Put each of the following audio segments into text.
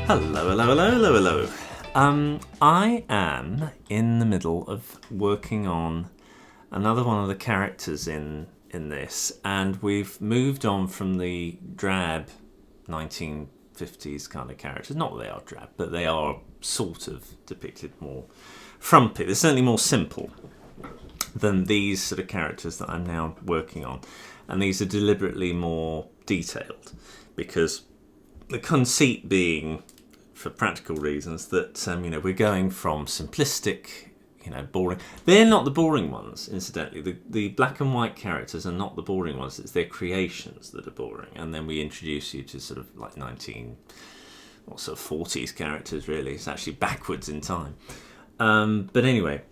Hello, hello, hello, hello, hello. I am in the middle of working on another one of the characters in this, and we've moved on from the drab 1950s kind of characters. Not that they are drab, but they are sort of depicted more frumpy. They're certainly more simple than these sort of characters that I'm now working on, and these are deliberately more detailed because the conceit being, for practical reasons, that we're going from simplistic, boring. They're not the boring ones, incidentally. The black and white characters are not the boring ones. It's their creations that are boring, and then we introduce you to sort of like 40s characters. Really, it's actually backwards in time. But anyway,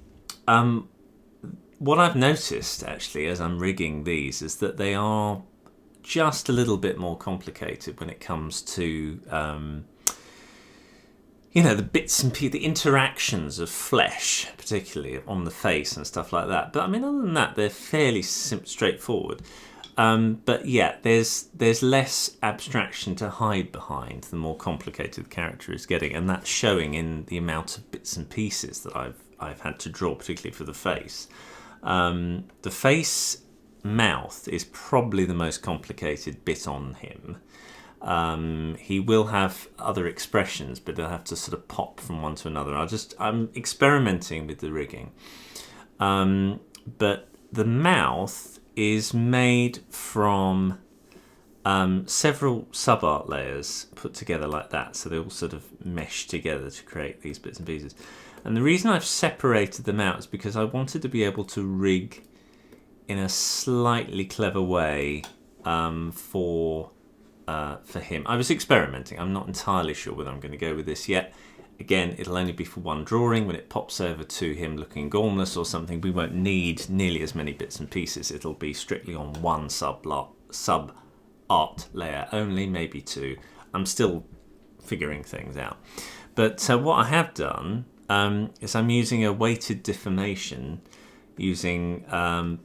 what I've noticed actually as I'm rigging these is that they are just a little bit more complicated when it comes to the bits and pieces, the interactions of flesh, particularly on the face and stuff like that. But I mean, other than that, they're fairly straightforward. But yeah, there's less abstraction to hide behind the more complicated the character is getting, and that's showing in the amount of bits and pieces that I've had to draw, particularly for the face. The face mouth is probably the most complicated bit on him. He will have other expressions, but they'll have to sort of pop from one to another. I'm experimenting with the rigging. But the mouth is made from several sub-art layers put together like that, so they all sort of mesh together to create these bits and pieces. And the reason I've separated them out is because I wanted to be able to rig in a slightly clever way for him. I was experimenting. I'm not entirely sure whether I'm going to go with this yet. Again, it'll only be for one drawing. When it pops over to him looking gormless or something, we won't need nearly as many bits and pieces. It'll be strictly on one sub-art layer only, maybe two. I'm still figuring things out. But what I have done is I'm using a weighted deformation using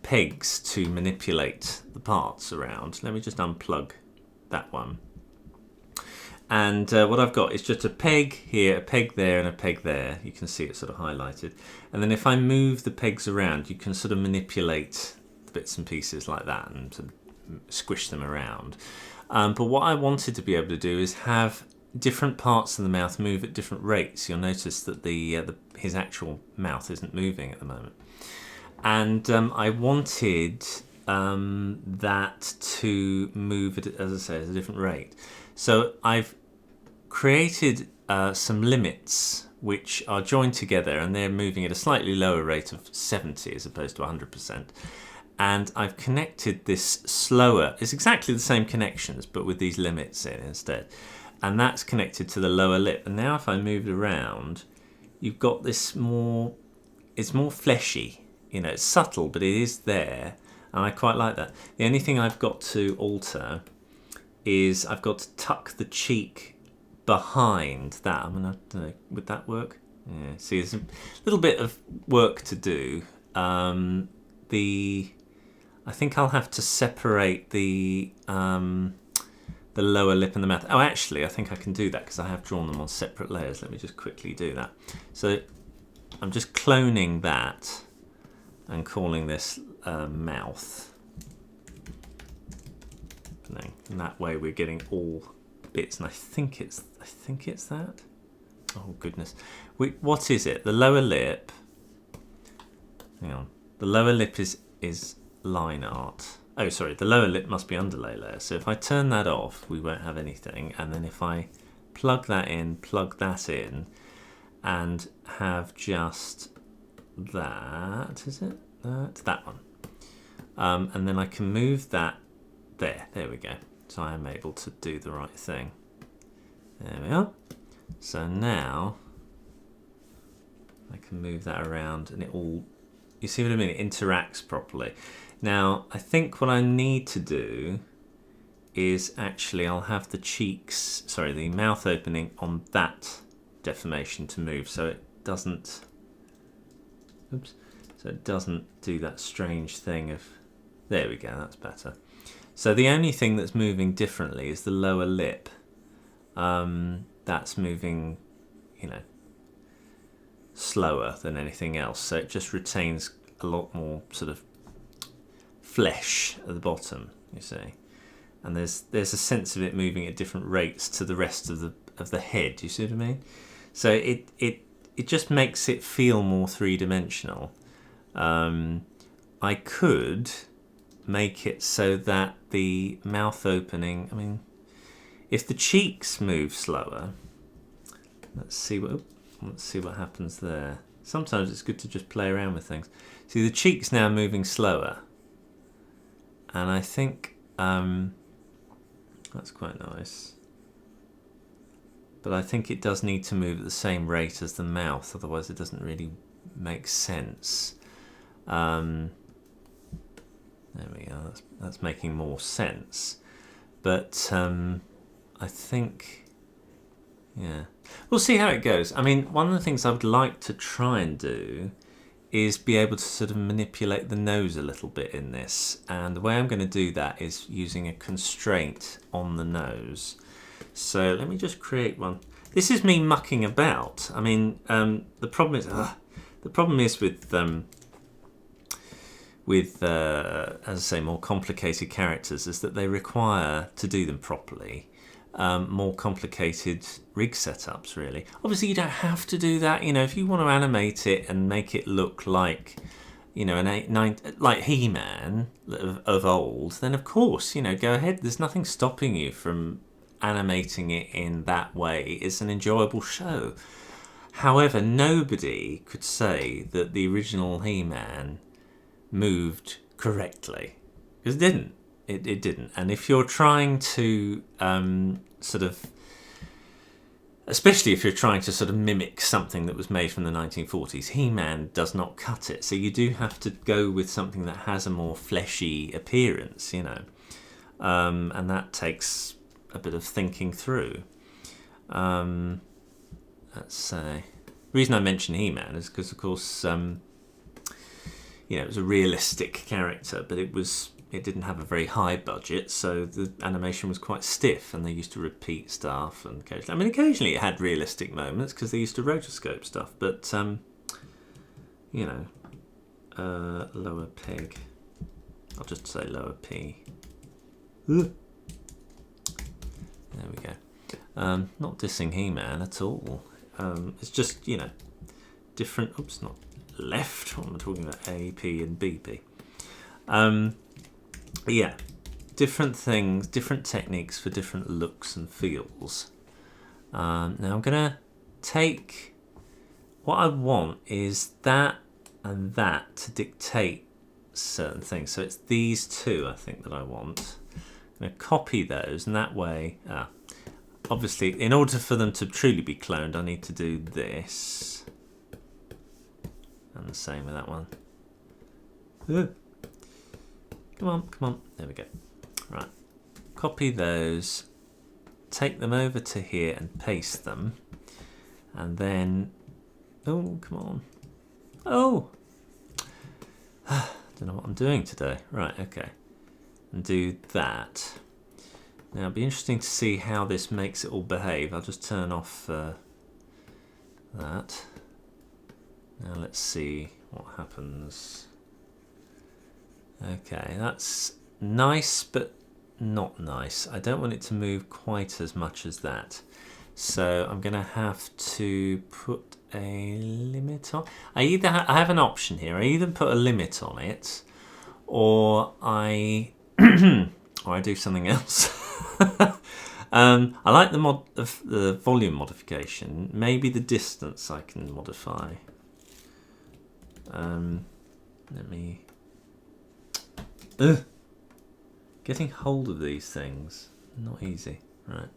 pegs to manipulate the parts around. Let me just unplug that one. And what I've got is just a peg here, a peg there, and a peg there. You can see it sort of highlighted. And then if I move the pegs around, you can sort of manipulate the bits and pieces like that and sort of squish them around. But what I wanted to be able to do is have different parts of the mouth move at different rates. You'll notice that his actual mouth isn't moving at the moment. And I wanted that to move at, as I say, at a different rate. So I've created some limits which are joined together, and they're moving at a slightly lower rate of 70 as opposed to 100%. And I've connected this slower. It's exactly the same connections, but with these limits in instead. And that's connected to the lower lip. And now if I move it around, you've got this more. It's more fleshy. It's subtle, but it is there, and I quite like that. The only thing I've got to alter is I've got to tuck the cheek behind that. I don't know, would that work? Yeah. See, there's a little bit of work to do. I think I'll have to separate the lower lip and the mouth. Oh, actually, I think I can do that because I have drawn them on separate layers. Let me just quickly do that. So I'm just cloning that and calling this mouth. And that way we're getting all bits, and I think it's that. Oh goodness, what is it? The lower lip. Hang on. The lower lip is line art. Oh, sorry. The lower lip must be underlay layer. So if I turn that off, we won't have anything. And then if I plug that in, and have just that, is it? That one. And then I can move that there. There we go. So I am able to do the right thing. There we are. So now I can move that around and it all, you see what I mean? It interacts properly. Now, I think what I need to do is actually I'll have the the mouth opening on that deformation to move so it doesn't do that strange thing of, there we go, that's better. So the only thing that's moving differently is the lower lip. that's moving, slower than anything else. So it just retains a lot more sort of flesh at the bottom, you see. And there's a sense of it moving at different rates to the rest of the head. You see what I mean? So it just makes it feel more three-dimensional. I could make it so that the mouth opening, if the cheeks move slower, let's see what happens there. Sometimes it's good to just play around with things. See, the cheeks now moving slower, and I think that's quite nice. But I think it does need to move at the same rate as the mouth, otherwise it doesn't really make sense. There we go. That's making more sense. But I think, yeah, we'll see how it goes. One of the things I would like to try and do is be able to sort of manipulate the nose a little bit in this. And the way I'm going to do that is using a constraint on the nose. So let me just create one. This is me mucking about. The problem is with as I say, more complicated characters is that they require, to do them properly, more complicated rig setups, really. Obviously, you don't have to do that. If you want to animate it and make it look like, like He-Man of old, then of course, go ahead. There's nothing stopping you from animating it in that way. It's an enjoyable show. However, nobody could say that the original He-Man moved correctly, because it didn't. It didn't. And if you're trying to especially if you're trying to sort of mimic something that was made from the 1940s, He-Man does not cut it. So you do have to go with something that has a more fleshy appearance, and that takes a bit of thinking through. Let's say the reason I mention He-Man is because, of course, it was a realistic character, but it didn't have a very high budget, so the animation was quite stiff, and they used to repeat stuff. And occasionally it had realistic moments because they used to rotoscope stuff. But lower peg. I'll just say lower P. There we go. Not dissing He-Man at all. It's just different. Oops, not left. What am I talking about? A, P, and BP. Yeah, different things, different techniques for different looks and feels. Now I'm gonna take what I want is that and that to dictate certain things. So it's these two, I think, that I want. I'm gonna copy those, and that way, obviously, in order for them to truly be cloned, I need to do this, and the same with that one. Come on. There we go. Right. Copy those, take them over to here and paste them. And then, oh, come on. Oh! Don't know what I'm doing today. Right, okay. And do that. Now, it'll be interesting to see how this makes it all behave. I'll just turn off that. Now, let's see what happens. Okay, that's nice, but not nice. I don't want it to move quite as much as that. So I'm going to have to put a limit on. I have an option here. I either put a limit on it, or I do something else. I like the volume modification. Maybe the distance I can modify. Let me. Getting hold of these things, not easy. Right.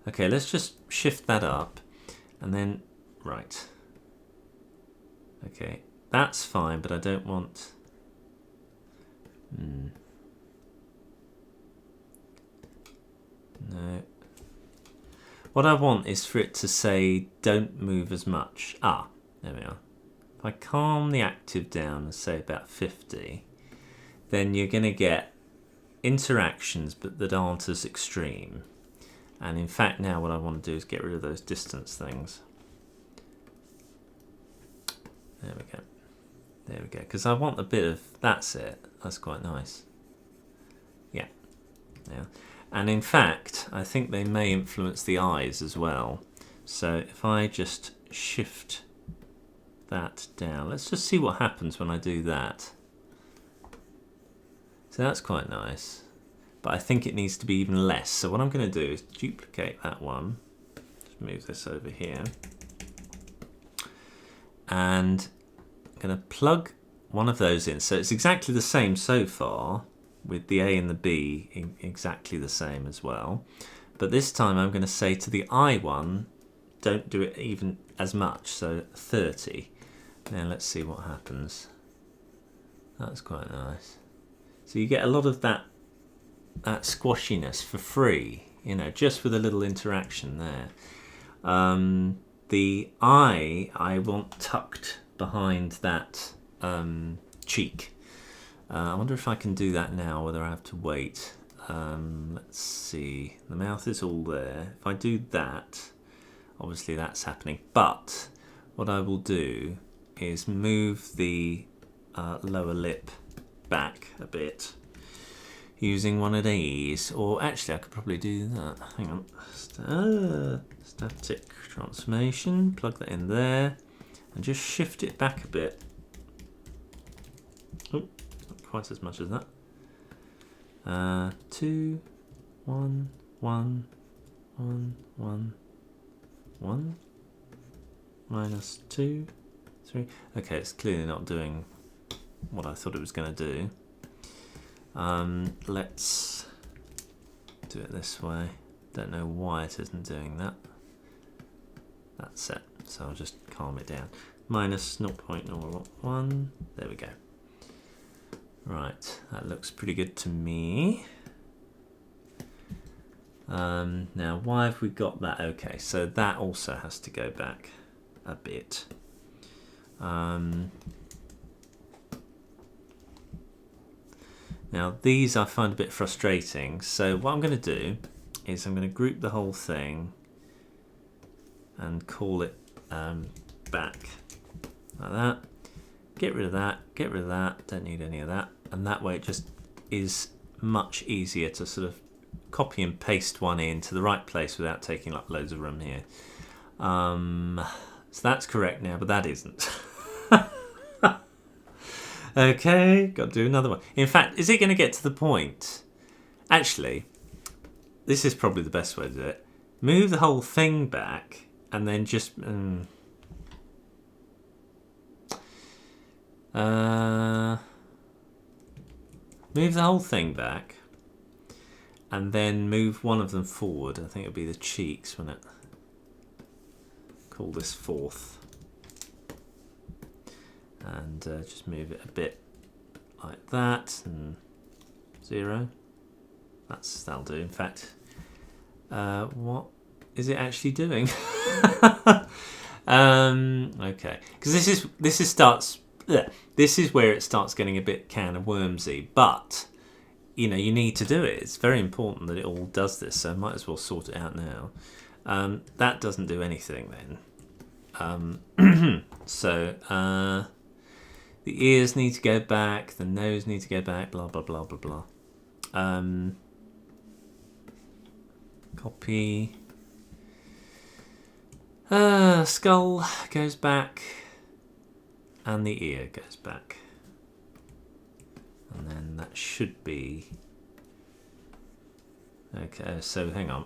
Okay, let's just shift that up, and then right. Okay, that's fine, but I don't want. No. What I want is for it to say don't move as much. Ah, there we are. If I calm the active down and say about 50, then you're going to get interactions but that aren't as extreme. And in fact, now what I want to do is get rid of those distance things. There we go. There we go. Because I want a bit of... That's it. That's quite nice. Yeah. Yeah. And in fact, I think they may influence the eyes as well. So if I just shift that down, let's just see what happens when I do that. So that's quite nice. But I think it needs to be even less. So what I'm going to do is duplicate that one. Just move this over here. And I'm going to plug one of those in. So it's exactly the same so far, with the A and the B exactly the same as well. But this time I'm going to say to the I one, don't do it even as much, so 30. Now let's see what happens. That's quite nice. So you get a lot of that squashiness for free, you know, just with a little interaction there. The I want tucked behind that cheek. I wonder if I can do that now, whether I have to wait. Let's see. The mouth is all there. If I do that, obviously that's happening. But what I will do is move the lower lip back a bit using one of these. Or actually, I could probably do that. Hang on. Static transformation. Plug that in there. And just shift it back a bit. Oh, not quite as much as that. 2, 1, 1, 1, 1, 1, minus 2, 3. Okay, it's clearly not doing what I thought it was going to do. Let's do it this way. Don't know why it isn't doing that. That's it. So I'll just calm it down. Minus 0.01. There we go. Right, that looks pretty good to me. Now, why have we got that? Okay, so that also has to go back a bit. Now, these I find a bit frustrating. So what I'm going to do is I'm going to group the whole thing and call it back like that. Get rid of that, get rid of that, don't need any of that. And that way it just is much easier to sort of copy and paste one into the right place without taking up loads of room here. So that's correct now, but that isn't. Okay, got to do another one. In fact, is it going to get to the point? Actually, this is probably the best way to do it. Move the whole thing back and then just... move the whole thing back and then move one of them forward. I think it'll be the cheeks, won't it? Call this fourth. And just move it a bit like that and 0. That'll do. In fact, what is it actually doing? Okay, because this is where it starts getting a bit can of wormsy, but you know, you need to do it. It's very important that it all does this, so I might as well sort it out now. That doesn't do anything then. So the ears need to go back, the nose needs to go back, blah blah blah blah blah. Copy. Skull goes back. And the ear goes back. And then that should be... Okay, so hang on.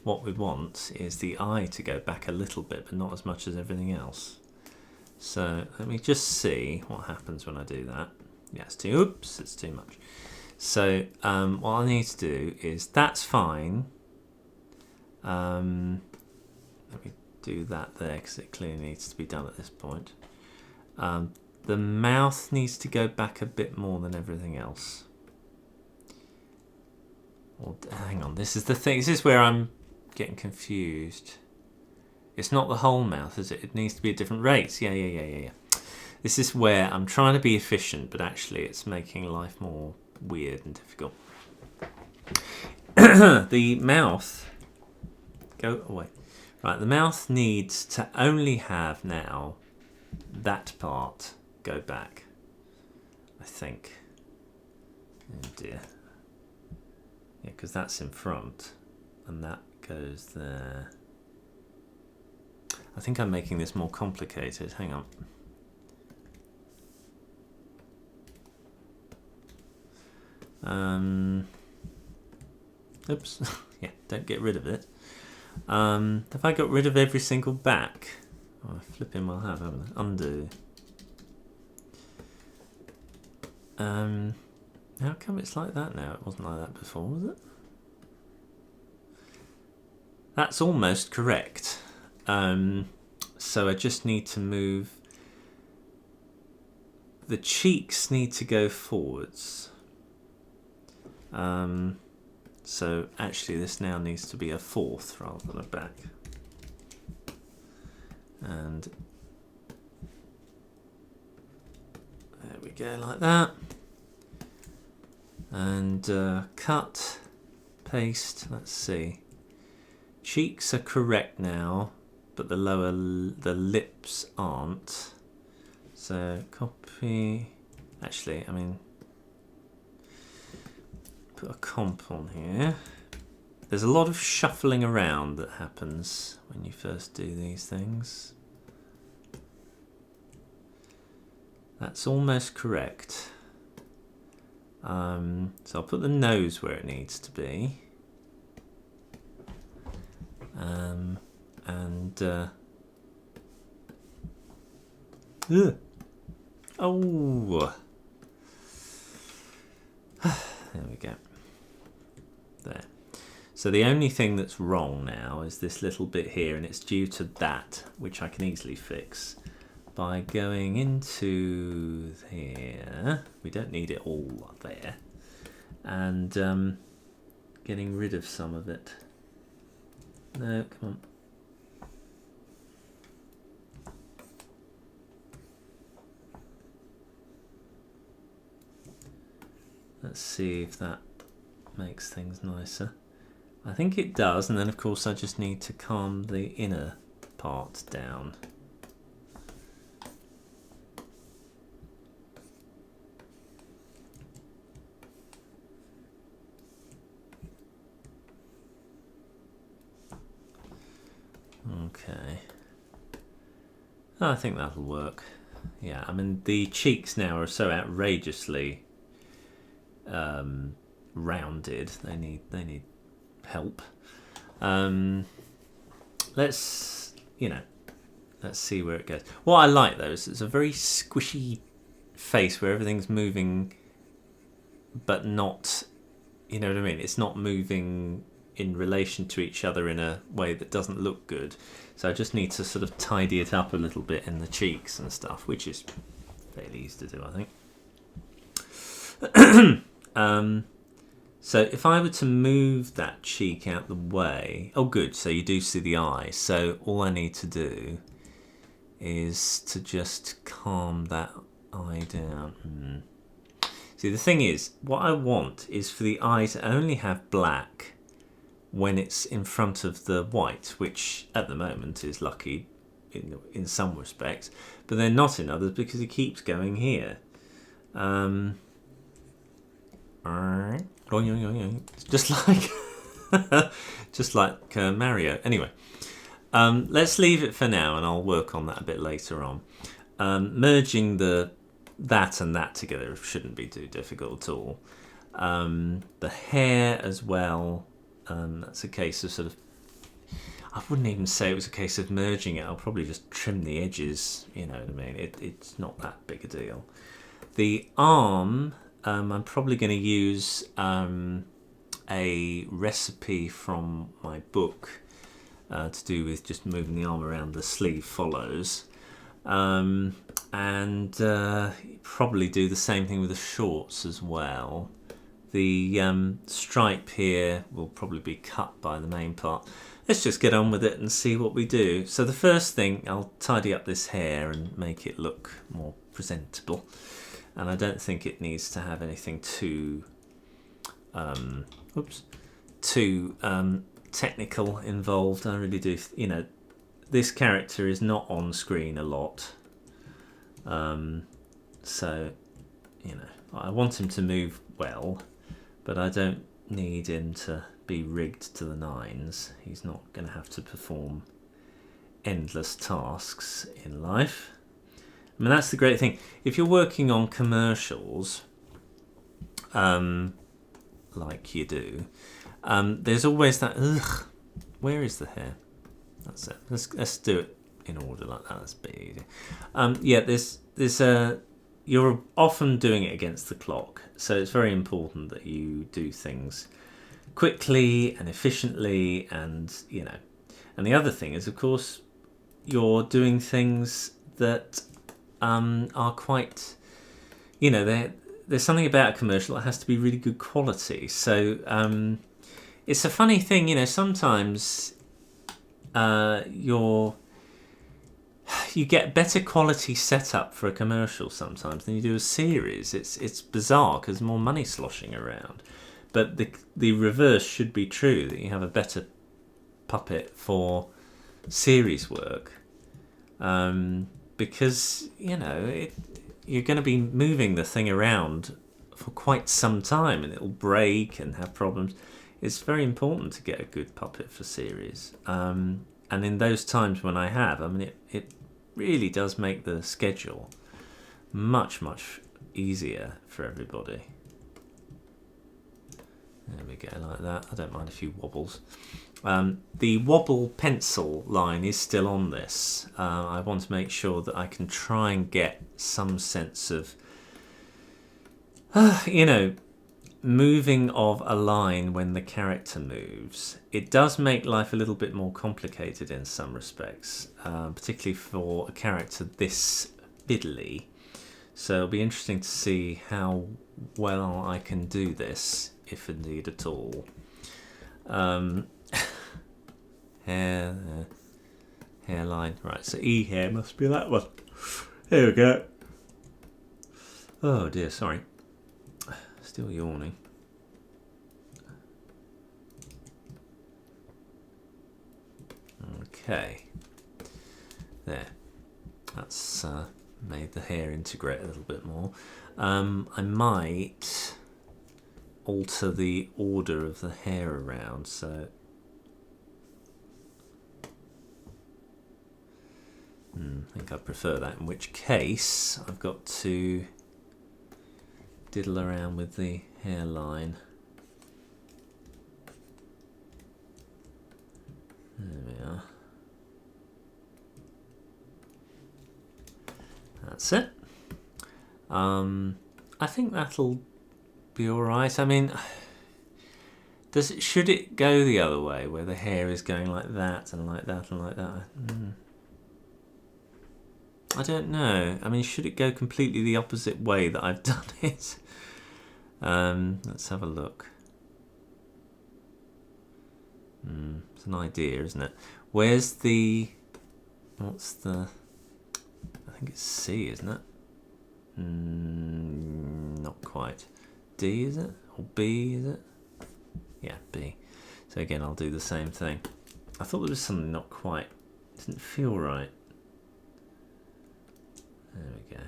What we want is the eye to go back a little bit, but not as much as everything else. So let me just see what happens when I do that. Yeah, it's too much. So what I need to do is, that's fine. Let me do that there, because it clearly needs to be done at this point. The mouth needs to go back a bit more than everything else. Or, hang on, this is the thing. This is where I'm getting confused. It's not the whole mouth, is it? It needs to be at different rates. Yeah. This is where I'm trying to be efficient, but actually it's making life more weird and difficult. the mouth, go away. Right, the mouth needs to only have now that part go back, I think. Oh dear. Yeah, because that's in front and that goes there. I think I'm making this more complicated. Hang on. Oops. Yeah, don't get rid of it. Have I got rid of every single back? Oh, I flipping well have, haven't I? Undo. How come it's like that now? It wasn't like that before, was it? That's almost correct. So I just need to move. The cheeks need to go forwards. So actually this now needs to be a fourth rather than a back. And there we go, like that. And cut, paste, let's see. Cheeks are correct now, but the lips aren't. So copy, actually, I mean, put a comp on here. There's a lot of shuffling around that happens when you first do these things. That's almost correct. So I'll put the nose where it needs to be. Oh, there we go. There. So the only thing that's wrong now is this little bit here, and it's due to that, which I can easily fix by going into here. We don't need it all there, and getting rid of some of it. No, come on. Let's see if that makes things nicer. I think it does, and then of course I just need to calm the inner part down. Okay. I think that'll work. Yeah, I mean the cheeks now are so outrageously rounded. They need help. Let's see where it goes. What I like though is it's a very squishy face where everything's moving, but not, you know what I mean? It's not moving in relation to each other in a way that doesn't look good. So I just need to sort of tidy it up a little bit in the cheeks and stuff, which is fairly easy to do, I think. So if I were to move that cheek out the way, oh good, so you do see the eye. So all I need to do is to just calm that eye down. See, the thing is, what I want is for the eye to only have black when it's in front of the white, which at the moment is lucky in some respects, but they're not in others because it keeps going here. Just like Mario. Anyway, let's leave it for now, and I'll work on that a bit later on. Merging that and that together shouldn't be too difficult at all. The hair as well. That's a case of sort of, I wouldn't even say it was a case of merging it. I'll probably just trim the edges, you know what I mean? It's not that big a deal. The arm, I'm probably going to use a recipe from my book to do with just moving the arm around the sleeve follows. And probably do the same thing with the shorts as well. The stripe here will probably be cut by the main part. Let's just get on with it and see what we do. So the first thing, I'll tidy up this hair and make it look more presentable. And I don't think it needs to have anything too too technical involved. I really do. You know, this character is not on screen a lot, so you know I want him to move well, but I don't need him to be rigged to the nines. He's not going to have to perform endless tasks in life. I mean, that's the great thing. If you're working on commercials, like you do, there's always that, ugh, where is the hair? That's it. Let's do it in order like that. That's a bit easier. Yeah, there's you're often doing it against the clock, so it's very important that you do things quickly and efficiently, and you know. And the other thing is, of course, you're doing things that are quite, you know, there's something about a commercial that has to be really good quality. So it's a funny thing, you know, sometimes you get better quality setup for a commercial sometimes than you do a series. It's bizarre because there's more money sloshing around. But the reverse should be true, that you have a better puppet for series work. Because, you know, you're going to be moving the thing around for quite some time and it'll break and have problems. It's very important to get a good puppet for series. And in those times when I have, I mean, it really does make the schedule much, much easier for everybody. There we go, like that. I don't mind a few wobbles. The wobble pencil line is still on this. I want to make sure that I can try and get some sense of, you know, moving of a line when the character moves. It does make life a little bit more complicated in some respects, particularly for a character this fiddly. So it'll be interesting to see how well I can do this, if indeed at all. Hairline. Right, so E hair must be that one. Here we go. Oh dear, sorry. Still yawning. Okay. There. That's made the hair integrate a little bit more. I might alter the order of the hair around, so I think I prefer that, in which case I've got to diddle around with the hairline. There we are. That's it. I think that'll be alright. I mean, should it go the other way, where the hair is going like that and like that and like that? I don't know. I mean, should it go completely the opposite way that I've done it? Let's have a look. It's an idea, isn't it? Where's the... What's the... I think it's C, isn't it? Not quite. D, is it? Or B, is it? Yeah, B. So again, I'll do the same thing. I thought there was something not quite... Didn't feel right. There we go.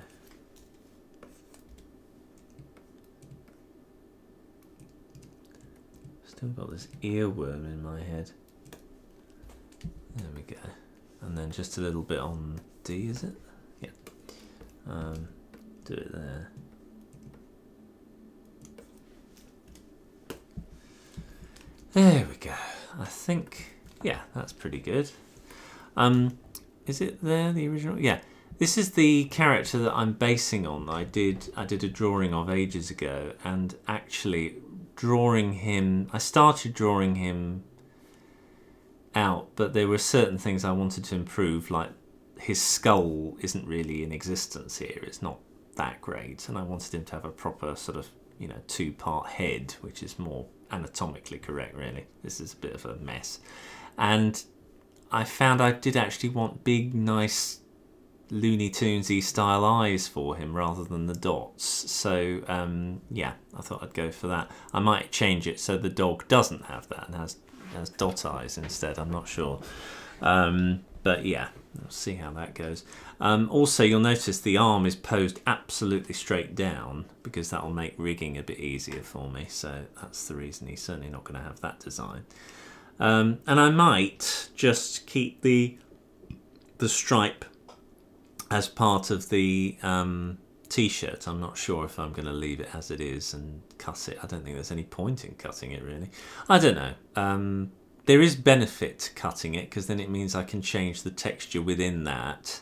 Still got this earworm in my head. There we go. And then just a little bit on D, is it? Yeah. Do it there. There we go. I think, yeah, that's pretty good. Is it there, the original? Yeah. This is the character that I'm basing on. I did a drawing of ages ago, and actually drawing him, I started drawing him out, but there were certain things I wanted to improve, like his skull isn't really in existence here. It's not that great, and I wanted him to have a proper sort of, you know, two-part head, which is more anatomically correct, really. This is a bit of a mess. And I found I did actually want big, nice Looney Tunesy style eyes for him rather than the dots. So yeah, I thought I'd go for that. I might change it so the dog doesn't have that and has dot eyes instead. I'm not sure. But yeah, we'll see how that goes. Also, you'll notice the arm is posed absolutely straight down because that will make rigging a bit easier for me. So that's the reason he's certainly not going to have that design. And I might just keep the stripe as part of the t-shirt. I'm not sure if I'm going to leave it as it is and cut it. I don't think there's any point in cutting it, really. I don't know. There is benefit to cutting it because then it means I can change the texture within that.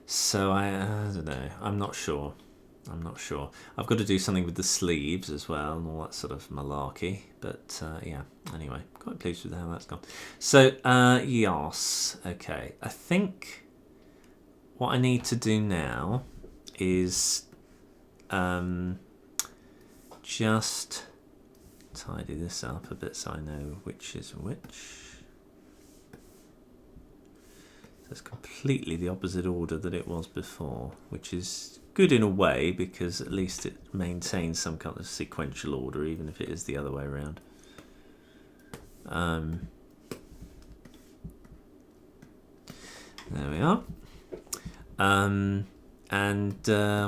So I don't know. I'm not sure. I've got to do something with the sleeves as well and all that sort of malarkey. But yeah, anyway, quite pleased with how that's gone. So yes, okay. I think what I need to do now is just tidy this up a bit so I know which is which. It's completely the opposite order that it was before, which is good in a way because at least it maintains some kind of sequential order, even if it is the other way around. There we are. And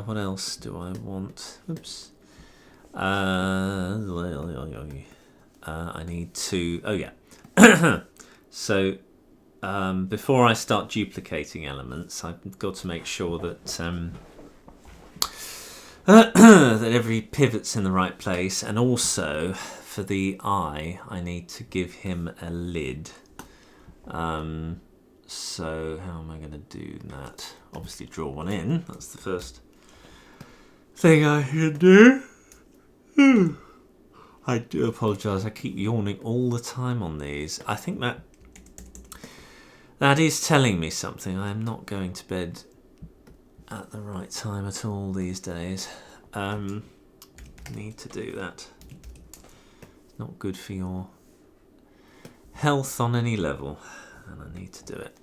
what else do I want? Oops. I need to. Oh yeah. So. Before I start duplicating elements, I've got to make sure that that every pivot's in the right place, and also for the eye, I need to give him a lid. So how am I going to do that? Obviously, draw one in. That's the first thing I can do. I do apologise. I keep yawning all the time on these. I think that is telling me something. I am not going to bed at the right time at all these days. Need to do that. It's not good for your health on any level, and I need to do it.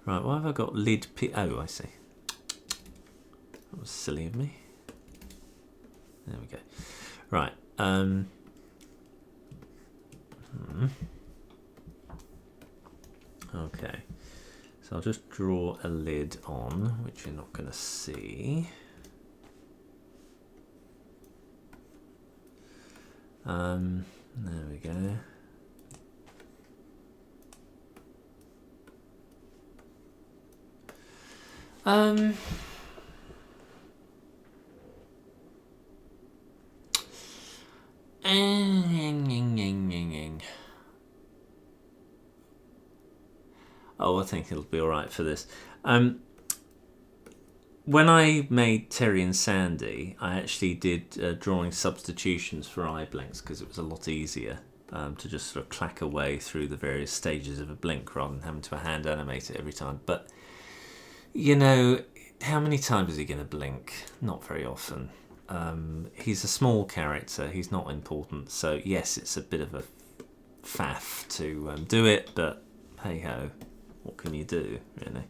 Right, why have I got lid oh, I see. That was silly of me. There we go. Right. Okay, so I'll just draw a lid on, which you're not going to see. There we go. Oh, I think it'll be all right for this. When I made Terry and Sandy, I actually did drawing substitutions for eye blinks because it was a lot easier to just sort of clack away through the various stages of a blink rather than having to hand animate it every time. But, you know, how many times is he going to blink? Not very often. He's a small character. He's not important. So, yes, it's a bit of a faff to do it, but hey-ho. What can you do, really?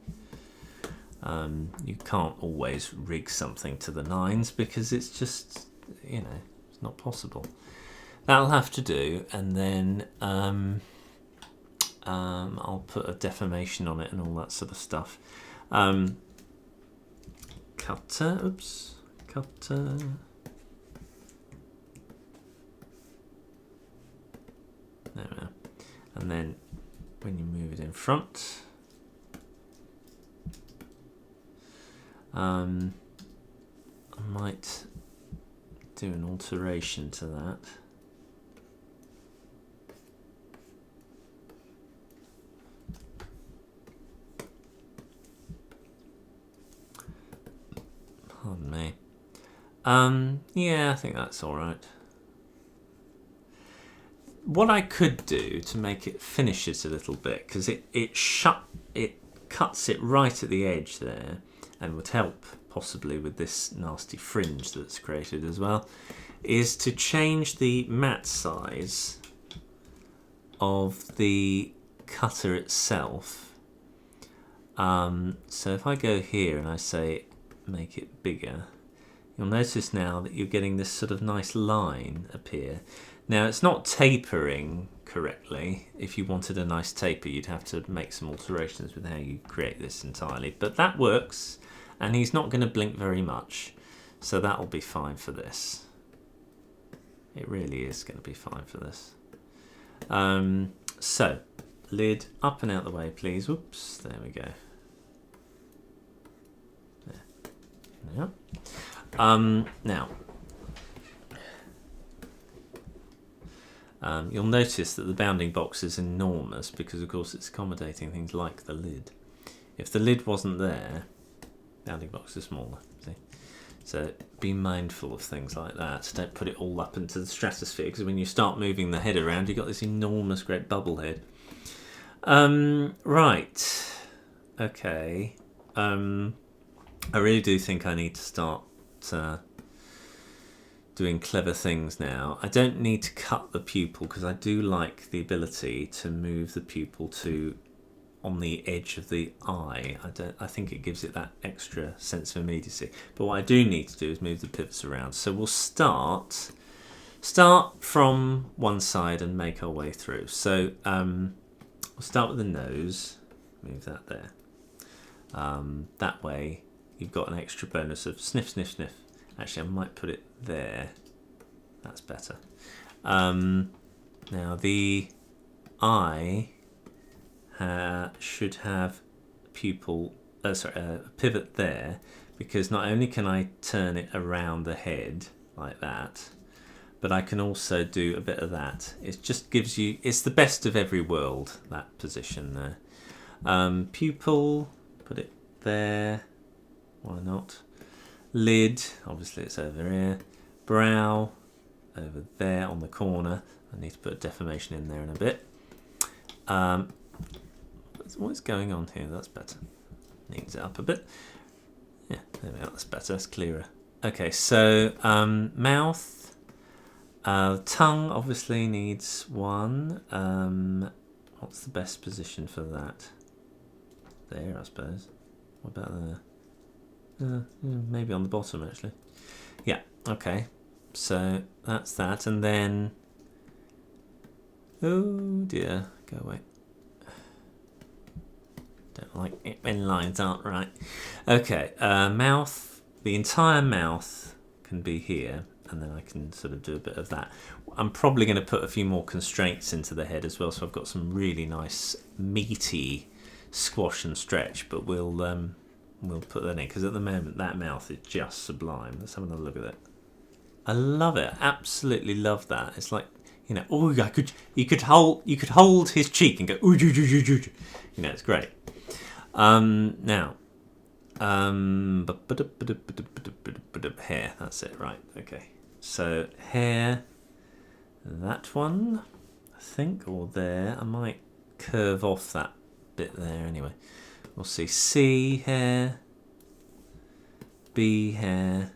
You can't always rig something to the nines because it's just, you know, it's not possible. That'll have to do, and then I'll put a deformation on it and all that sort of stuff. Cutter, oops, cutter. There we are. And then when you move it in front, I might do an alteration to that. Pardon me. Yeah, I think that's all right. What I could do to make it finish it a little bit, because it cuts it right at the edge there, and would help possibly with this nasty fringe that's created as well, is to change the matte size of the cutter itself. So if I go here and I say make it bigger, you'll notice now that you're getting this sort of nice line appear. Now it's not tapering correctly. If you wanted a nice taper, you'd have to make some alterations with how you create this entirely, but that works, and he's not going to blink very much, so that'll be fine for this. It really is going to be fine for this. So lid up and out the way, please. Whoops, there we go. There. Now you'll notice that the bounding box is enormous because of course it's accommodating things like the lid. If the lid wasn't there, bounding box is smaller, see? So be mindful of things like that. Don't put it all up into the stratosphere, because when you start moving the head around, you've got this enormous great bubble head. Right, okay. I really do think I need to start doing clever things now. I don't need to cut the pupil because I do like the ability to move the pupil to on the edge of the eye. I think it gives it that extra sense of immediacy. But what I do need to do is move the pivots around. So we'll start from one side and make our way through. So we'll start with the nose. Move that there. That way you've got an extra bonus of sniff, sniff, sniff. Actually, I might put it there. That's better. Now the eye should have a pivot there, because not only can I turn it around the head like that, but I can also do a bit of that. It just gives you, it's the best of every world, that position there. Pupil, put it there. Why not? Lid, obviously it's over here. Brow, over there on the corner. I need to put a deformation in there in a bit. What's going on here? That's better. Needs it up a bit. Yeah, there we are. That's better. That's clearer. Okay, so mouth. Tongue obviously needs one. What's the best position for that? There, I suppose. What about there? Maybe on the bottom, actually. Yeah, okay. So that's that. And then... oh dear, go away. Don't like it when lines aren't right. Okay, mouth. The entire mouth can be here, and then I can sort of do a bit of that. I'm probably going to put a few more constraints into the head as well, so I've got some really nice meaty squash and stretch, but we'll put that in, because at the moment that mouth is just sublime. Let's have another look at it. I love it. Absolutely love that. It's like, you know, oh, you could hold his cheek and go, ooh, you know, it's great. Now, hair. That's it, right? Okay. So hair, that one, I think, or there. I might curve off that bit there anyway. We'll see. C hair, B hair,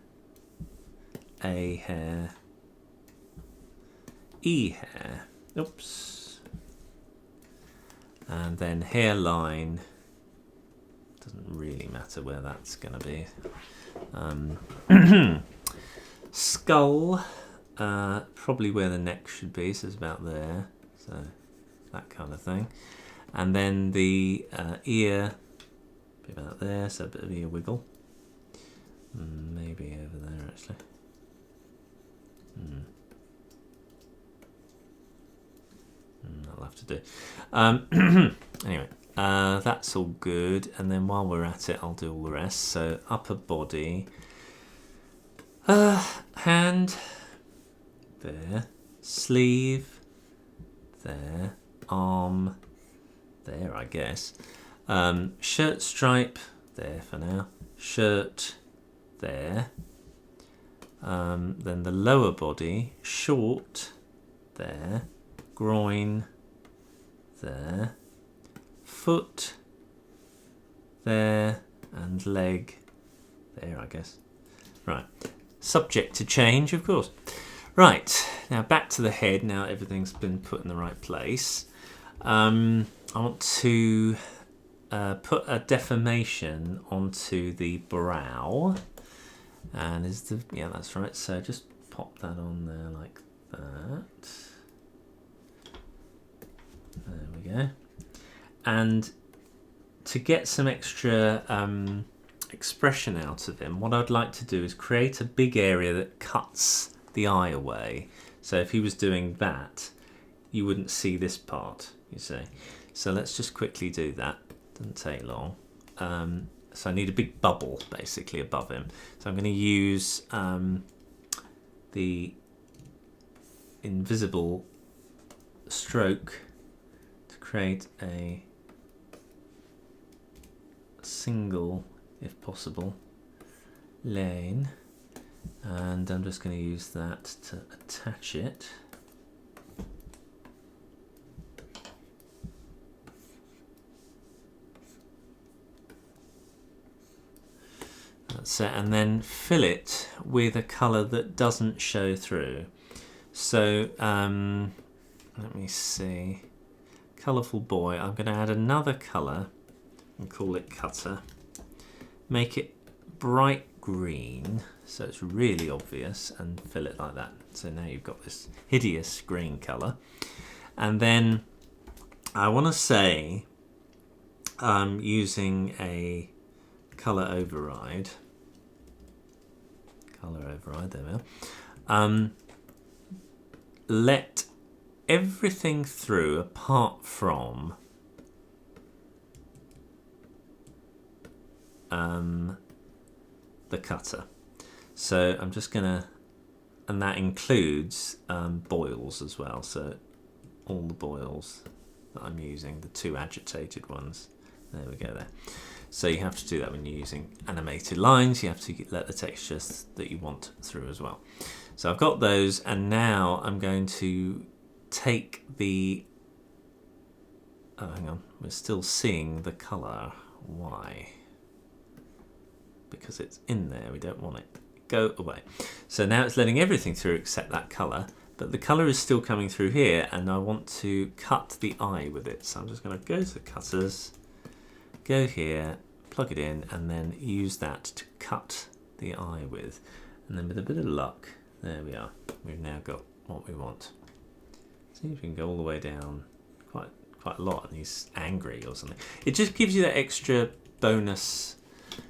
A hair, E hair. Oops. And then hairline. Doesn't really matter where that's going to be. Skull. Probably where the neck should be. So it's about there. So that kind of thing. And then the ear. Be about there. So a bit of ear wiggle. Maybe over there actually. I'll have to do. Anyway, that's all good. And then while we're at it, I'll do all the rest. So upper body, hand, there, sleeve, there, arm, there, I guess. Shirt stripe, there for now. Shirt, there. Then the lower body, short, there. Groin, there. Foot, there. And leg, there, I guess. Right. Subject to change, of course. Right. Now back to the head. Now everything's been put in the right place. I want to put a deformation onto the brow, and yeah, that's right. So just pop that on there like that. There we go. And to get some extra expression out of him, what I'd like to do is create a big area that cuts the eye away. So if he was doing that, you wouldn't see this part, you see. So let's just quickly do that. Doesn't take long. So I need a big bubble basically above him. So I'm going to use the invisible stroke to create a single, if possible, lane, and I'm just going to use that to attach it. That's it, and then fill it with a colour that doesn't show through. So let me see, Colourful Boy, I'm going to add another colour and call it Cutter. Make it bright green so it's really obvious, and fill it like that. So now you've got this hideous green colour. And then I want to say using a colour override, there we are, let everything through apart from the cutter. So I'm just gonna, and that includes boils as well, so all the boils that I'm using, the two agitated ones, there we go there. So you have to do that when you're using animated lines, you have to let the textures that you want through as well. So I've got those, and now I'm going to take the, oh hang on, we're still seeing the colour, why? Because it's in there, we don't want it, go away. So now it's letting everything through except that colour, but the colour is still coming through here, and I want to cut the eye with it. So I'm just going to go to cutters, go here, plug it in, and then use that to cut the eye with. And then with a bit of luck, there we are, we've now got what we want. See if we can go all the way down quite a lot, and he's angry or something. It just gives you that extra bonus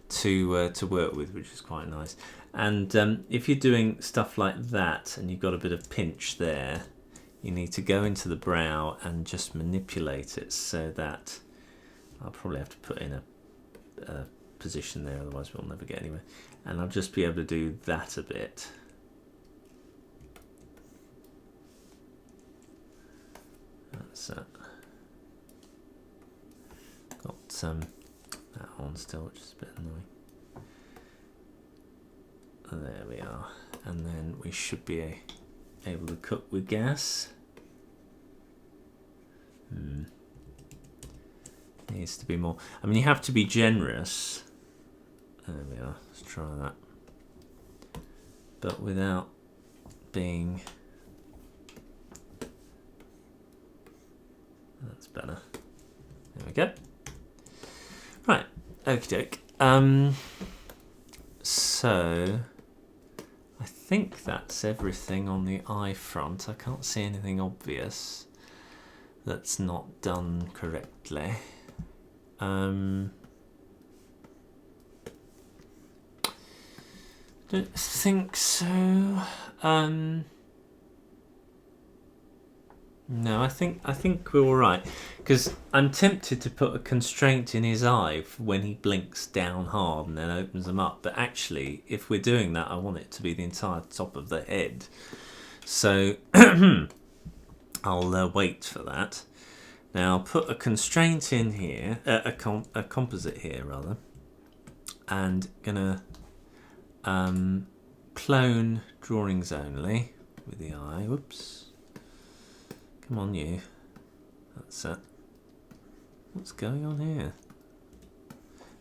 to work with, which is quite nice. And if you're doing stuff like that and you've got a bit of pinch there, you need to go into the brow and just manipulate it so that, I'll probably have to put in a position there, otherwise we'll never get anywhere. And I'll just be able to do that a bit. That's it. Got that on still, which is a bit annoying. There we are, and then we should be able to cook with gas. Needs to be more, I mean, you have to be generous. There we are, let's try that, but without being, that's better. There we go. Right, okie doke. So I think that's everything on the eye front. I can't see anything obvious that's not done correctly. Don't think so. No, I think we're all right, because I'm tempted to put a constraint in his eye when he blinks down hard and then opens them up, but actually if we're doing that I want it to be the entire top of the head, so I'll wait for that. Now I'll put a constraint in here, a composite here rather, and gonna clone drawings only with the eye. Whoops. Come on, you. That's it. What's going on here?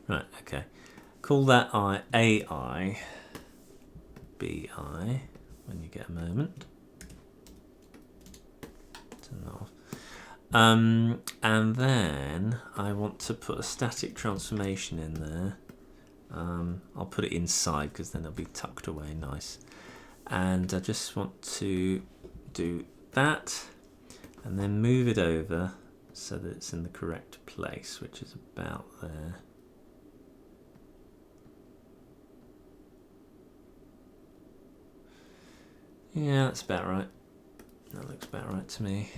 Right, okay. Call that eye AI, BI, when you get a moment. Turn that off. And then I want to put a static transformation in there. I'll put it inside because then it'll be tucked away nice. And I just want to do that and then move it over so that it's in the correct place, which is about there. Yeah, that's about right. That looks about right to me.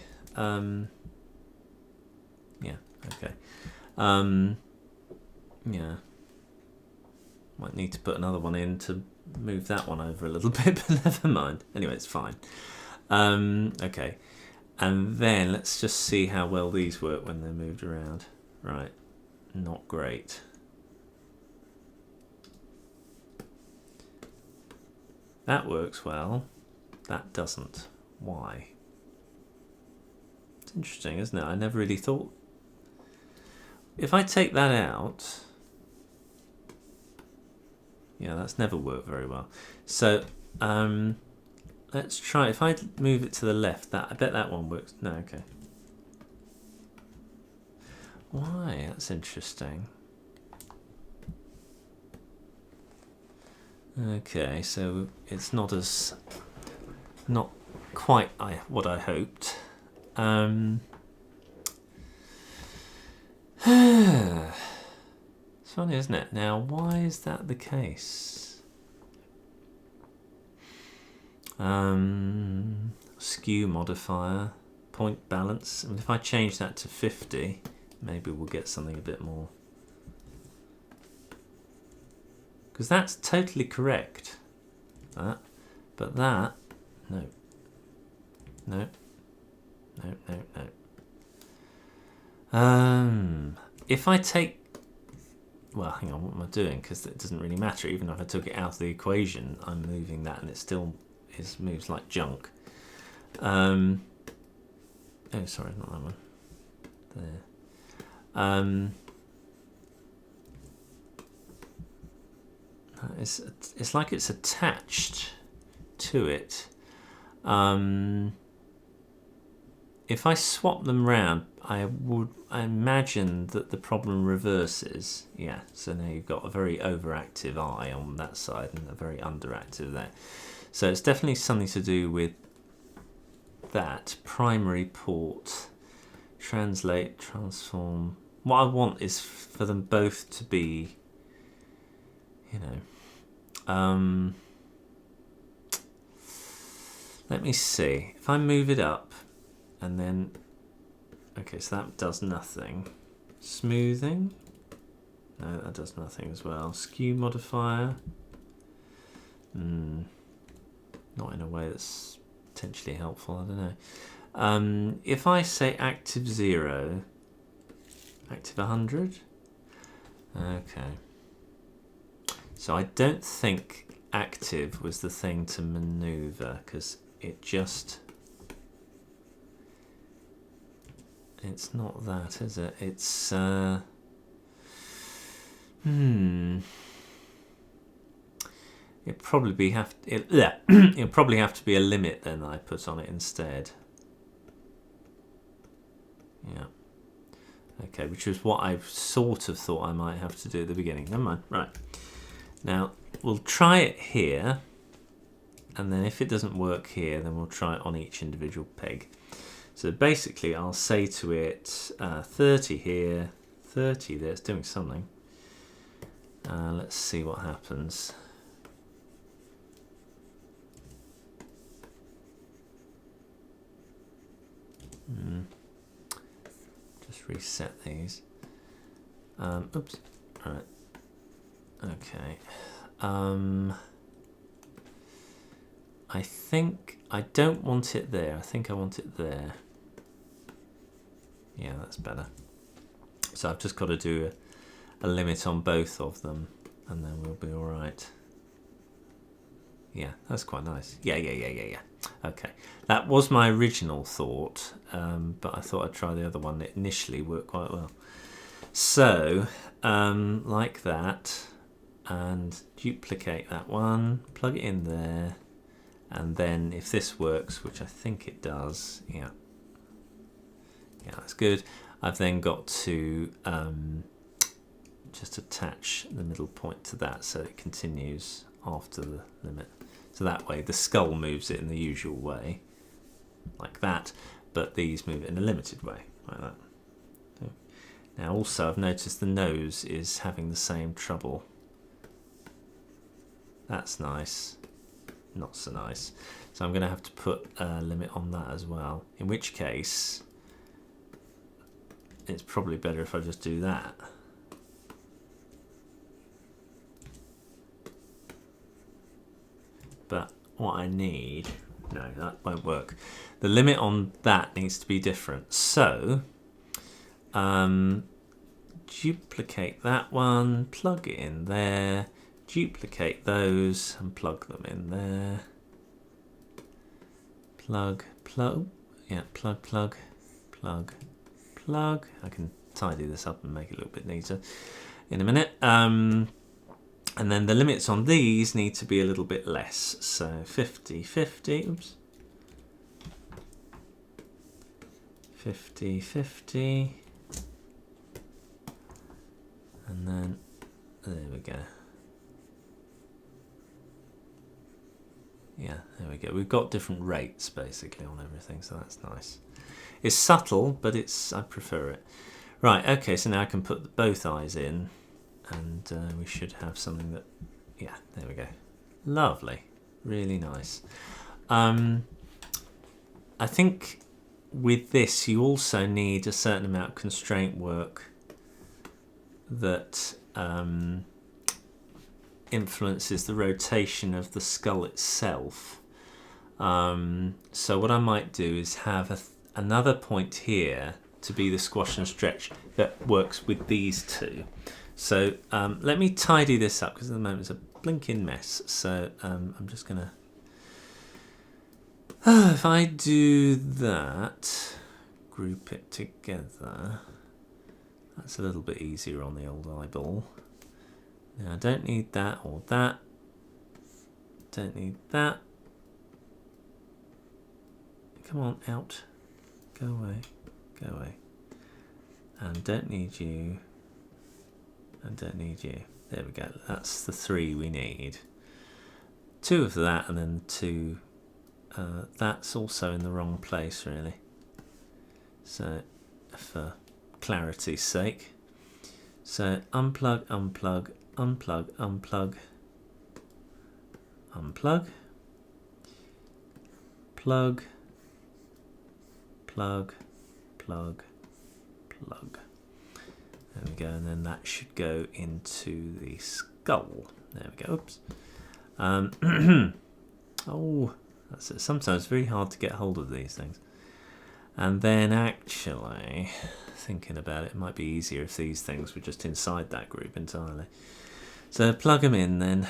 Yeah, okay. Yeah. Might need to put another one in to move that one over a little bit, but never mind. Anyway, it's fine. Okay. And then let's just see how well these work when they're moved around. Right. Not great. That works well. That doesn't. Why? It's interesting, isn't it? I never really thought. If I take that out, yeah, that's never worked very well. So let's try. If I move it to the left, I bet that one works. No, okay. Why? That's interesting. Okay, so it's not quite what I hoped. It's funny, isn't it? Now, why is that the case? Skew modifier, point balance. I mean, if I change that to 50, maybe we'll get something a bit more. Because that's totally correct. That, but that, no. No. No, no, no. If I take, well, hang on, what am I doing? Because it doesn't really matter. Even if I took it out of the equation, I'm moving that, and it still moves like junk. Oh, sorry, not that one. There. It's like it's attached to it. If I swap them round, I imagine that the problem reverses. Yeah, so now you've got a very overactive eye on that side and a very underactive there. So it's definitely something to do with that primary port. Translate, transform. What I want is for them both to be, you know, let me see. If I move it up and then, okay, so that does nothing. Smoothing, no, that does nothing as well. Skew modifier, not in a way that's potentially helpful, I don't know. If I say active 0, active 100, okay. So I don't think active was the thing to maneuver, because it's not that, is it? It's it'll probably have to be a limit then that I put on it instead. Yeah. Okay, which was what I sort of thought I might have to do at the beginning. Never mind. Right. Now we'll try it here, and then if it doesn't work here, then we'll try it on each individual peg. So basically I'll say to it 30 here, 30 there. It's doing something. Let's see what happens. Just reset these. Oops. All right. Okay. I think I don't want it there. I think I want it there. Yeah, that's better. So I've just got to do a limit on both of them, and then we'll be all right. Yeah, that's quite nice. Yeah. Okay, that was my original thought, but I thought I'd try the other one. It initially worked quite well. So, like that, and duplicate that one, plug it in there, and then if this works, which I think it does, yeah, Yeah, that's good. I've then got to just attach the middle point to that so it continues after the limit. So that way the skull moves it in the usual way, like that, but these move it in a limited way, like that. So now also I've noticed the nose is having the same trouble. That's nice. Not so nice. So I'm going to have to put a limit on that as well, in which case it's probably better if I just do that. But what I need, no, that won't work. The limit on that needs to be different. So duplicate that one, plug it in there, duplicate those and plug them in there. Plug, yeah, plug, plug. I can tidy this up and make it a little bit neater in a minute. And then the limits on these need to be a little bit less. So 50, 50, oops. 50, 50. And then, there we go. Yeah, there we go. We've got different rates basically on everything, so that's nice. It's subtle, but I prefer it. Right, okay, so now I can put both eyes in, and we should have something that, yeah, there we go. Lovely, really nice. I think with this you also need a certain amount of constraint work that influences the rotation of the skull itself. So what I might do is have another point here to be the squash and stretch that works with these two. So let me tidy this up because at the moment it's a blinking mess. So I'm just gonna if I do that, group it together, that's a little bit easier on the old eyeball. Now I don't need that or that, don't need that. Come on, out, go away, go away. And don't need you, and don't need you. There we go, that's the three we need. Two of that and then two, that's also in the wrong place really. So for clarity's sake. So unplug, unplug, unplug, unplug, unplug, plug, plug, plug, plug. There we go, and then that should go into the skull. There we go. Oops. Oh, that's it. Sometimes it's very hard to get hold of these things. And then actually, thinking about it, it might be easier if these things were just inside that group entirely. So plug them in then.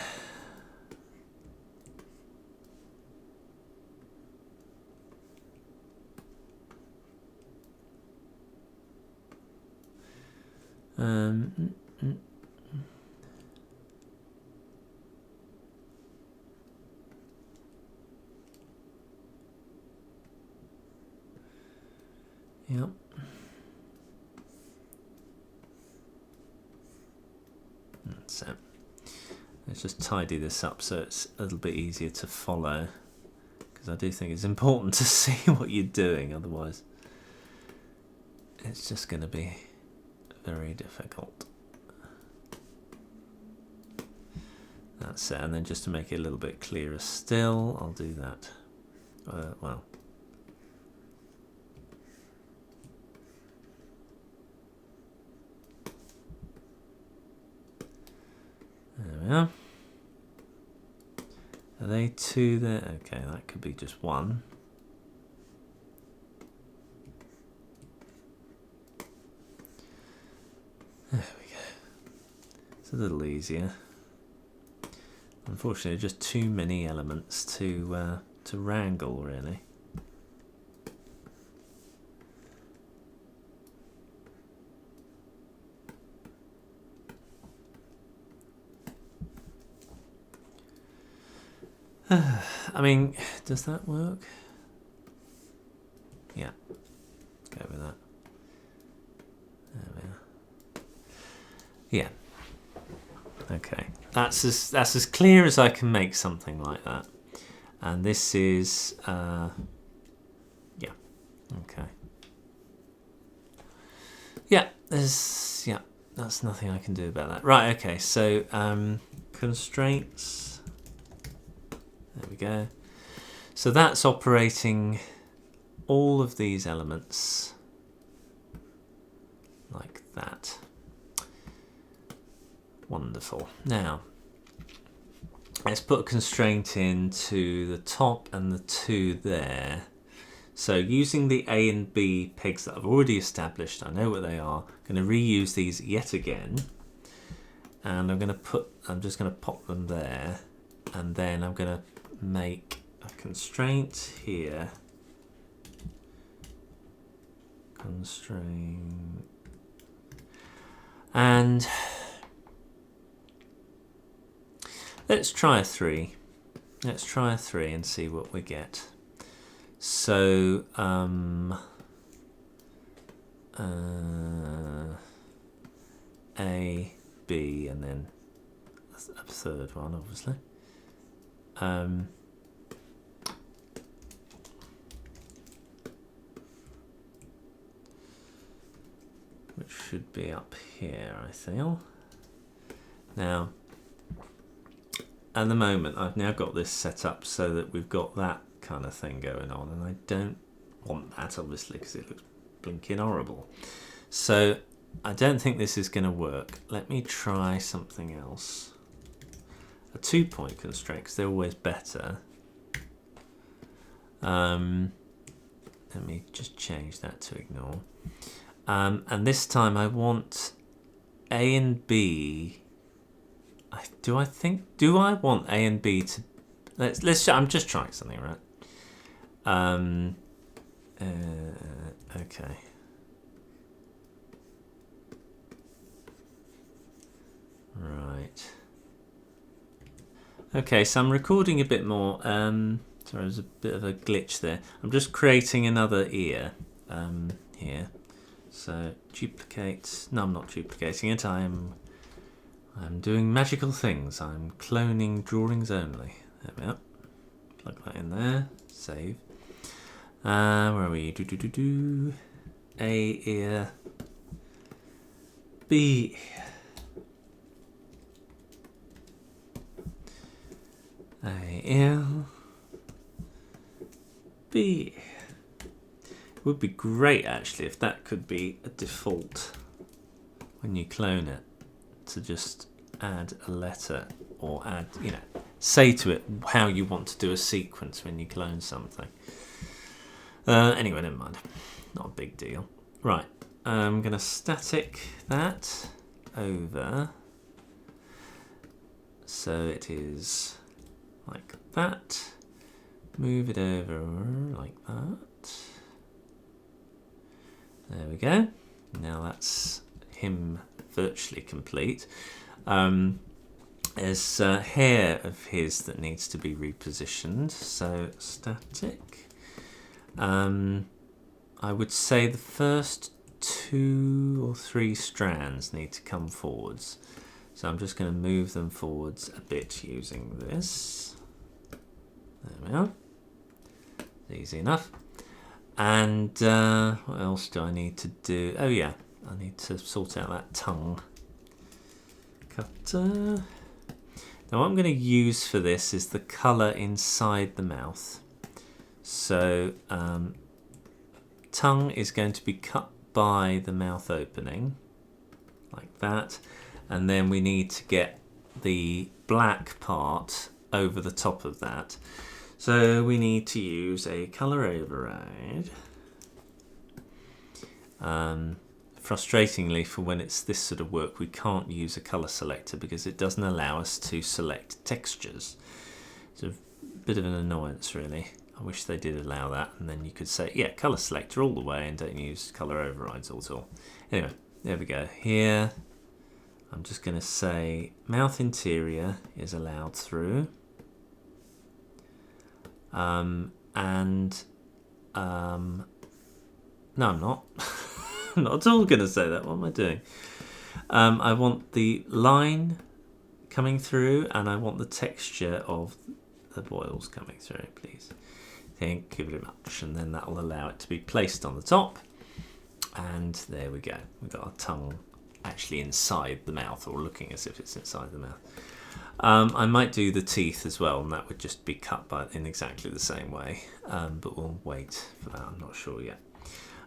Yep. So let's just tidy this up so it's a little bit easier to follow, because I do think it's important to see what you're doing, otherwise it's just going to be very difficult. That's it, and then just to make it a little bit clearer still, I'll do that. Well, there we are. Are they two there? Okay, that could be just one. There we go. It's a little easier. Unfortunately, just too many elements to wrangle, really. I mean, does that work? Yeah, go with that. Yeah. Okay. That's as clear as I can make something like that. And this is yeah. Okay. Yeah, that's nothing I can do about that. Right, okay, so constraints. There we go. So that's operating all of these elements like that. Wonderful. Now, let's put a constraint into the top and the 2 there. So using the A and B pegs that I've already established, I know what they are. I'm going to reuse these yet again. And I'm just going to pop them there. And then I'm going to make a constraint here. Constraint. And let's try a 3. Let's try a 3 and see what we get. So A, B, and then a third one, obviously. Which should be up here, I feel. Now, at the moment, I've now got this set up so that we've got that kind of thing going on, and I don't want that, obviously, because it looks blinking horrible. So I don't think this is going to work. Let me try something else. A 2-point constraint, because they're always better. Let me just change that to ignore. And this time I want A and B. Do I want A and B to? I'm just trying something, right? Okay. Right. Okay, so I'm recording a bit more. Sorry, there's a bit of a glitch there. I'm just creating another ear here. So duplicate. No, I'm not duplicating it. I'm doing magical things. I'm cloning drawings only. There we are. Plug that in there. Save. Where are we? A ear. B ear. A ear. B ear. It would be great actually if that could be a default when you clone it, to just add a letter or add, say to it how you want to do a sequence when you clone something. Anyway, never mind. Not a big deal. Right, I'm going to static that over. So it is like that. Move it over like that. There we go. Now that's him virtually complete. There's hair of his that needs to be repositioned. So static. I would say the first 2 or 3 strands need to come forwards. So I'm just going to move them forwards a bit using this. There we are. Easy enough. And what else do I need to do? Oh yeah, I need to sort out that tongue. Cutter. Now what I'm going to use for this is the colour inside the mouth. So tongue is going to be cut by the mouth opening, like that. And then we need to get the black part over the top of that. So we need to use a colour override. Frustratingly, for when it's this sort of work, we can't use a colour selector because it doesn't allow us to select textures. It's a bit of an annoyance, really. I wish they did allow that, and then you could say, yeah, colour selector all the way and don't use colour overrides at all. Anyway, there we go. Here, I'm just going to say mouth interior is allowed through. No, I'm not. I'm not at all going to say that. What am I doing? I want the line coming through, and I want the texture of the boils coming through, please. Thank you very much. And then that will allow it to be placed on the top. And there we go. We've got our tongue actually inside the mouth, or looking as if it's inside the mouth. I might do the teeth as well, and that would just be cut in exactly the same way. But we'll wait for that. I'm not sure yet.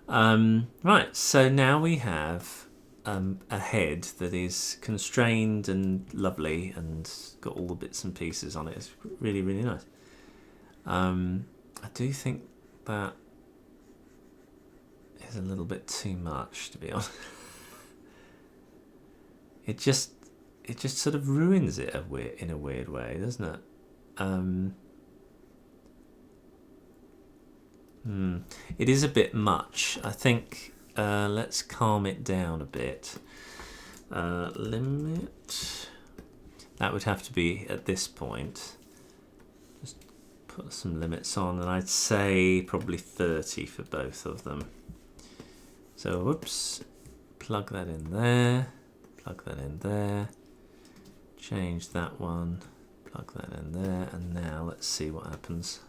Right, so now we have a head that is constrained and lovely and got all the bits and pieces on it. It's really, really nice. I do think that is a little bit too much, to be honest. It just sort of ruins it in a weird way, doesn't it? It is a bit much. I think let's calm it down a bit. Limit. That would have to be at this point. Just put some limits on, and I'd say probably 30 for both of them. So, whoops. Plug that in there. Plug that in there. Change that one. Plug that in there. And now let's see what happens.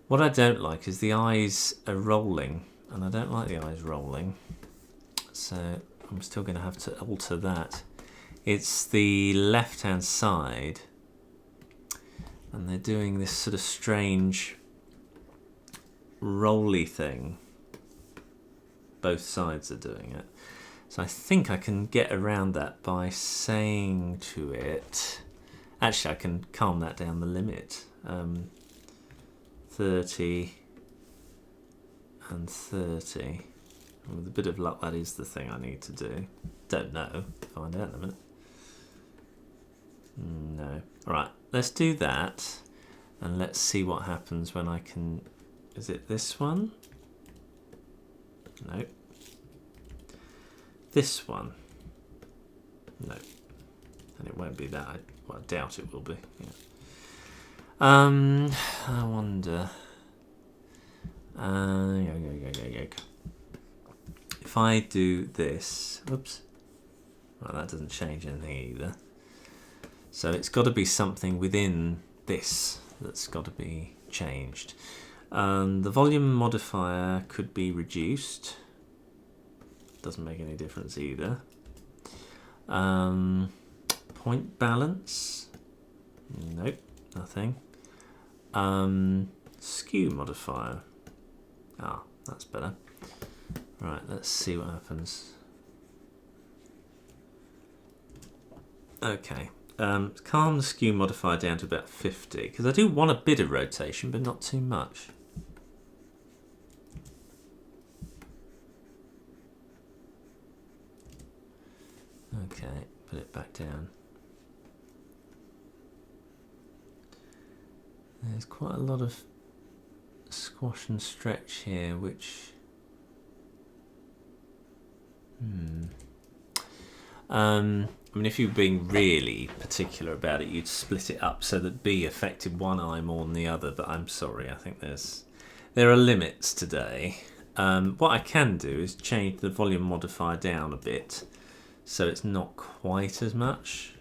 What I don't like is the eyes are rolling, and I don't like the eyes rolling, so I'm still going to have to alter that. It's the left hand side, and they're doing this sort of strange rolly thing. Both sides are doing it. So I think I can get around that by saying to it, actually I can calm that down the limit. 30 and 30. With a bit of luck, that is the thing I need to do. Don't know. Find out in a minute. No. Alright, let's do that. And let's see what happens when I can... Is it this one? No. This one? No. And it won't be that. Well, I doubt it will be. Yeah. I wonder. If I do this, oops, well, that doesn't change anything either. So it's got to be something within this that's got to be changed. The volume modifier could be reduced. Doesn't make any difference either. Point balance, nope, nothing. Skew modifier. Ah, that's better. Right, let's see what happens. Okay, calm the skew modifier down to about 50, because I do want a bit of rotation, but not too much. Okay, put it back down. There's quite a lot of squash and stretch here, which... I mean, if you're being really particular about it, you'd split it up so that B affected one eye more than the other, but I'm sorry, I think there are limits today. What I can do is change the volume modifier down a bit, so it's not quite as much.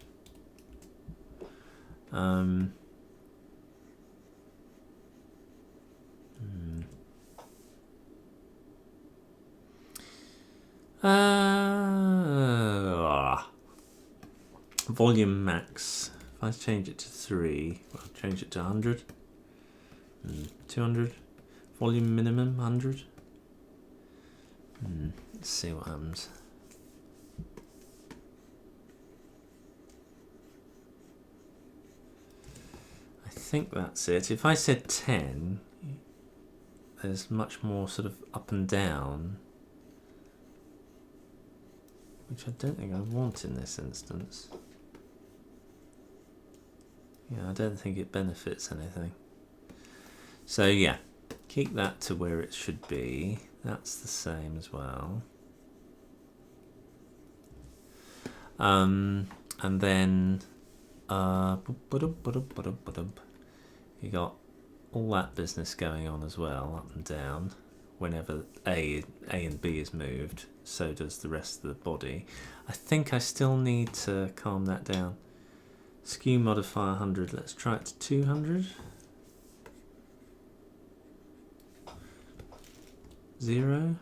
Volume max. If I change it to 3, well, change it to 100. 200. Volume minimum 100. Let's see what happens. I think that's it. If I said 10, there's much more sort of up and down, which I don't think I want in this instance. Yeah, I don't think it benefits anything. So yeah, keep that to where it should be. That's the same as well. And then you got all that business going on as well, up and down. whenever A and B is moved, so does the rest of the body. I think I still need to calm that down. Skew modifier 100, let's try it to 200. 0.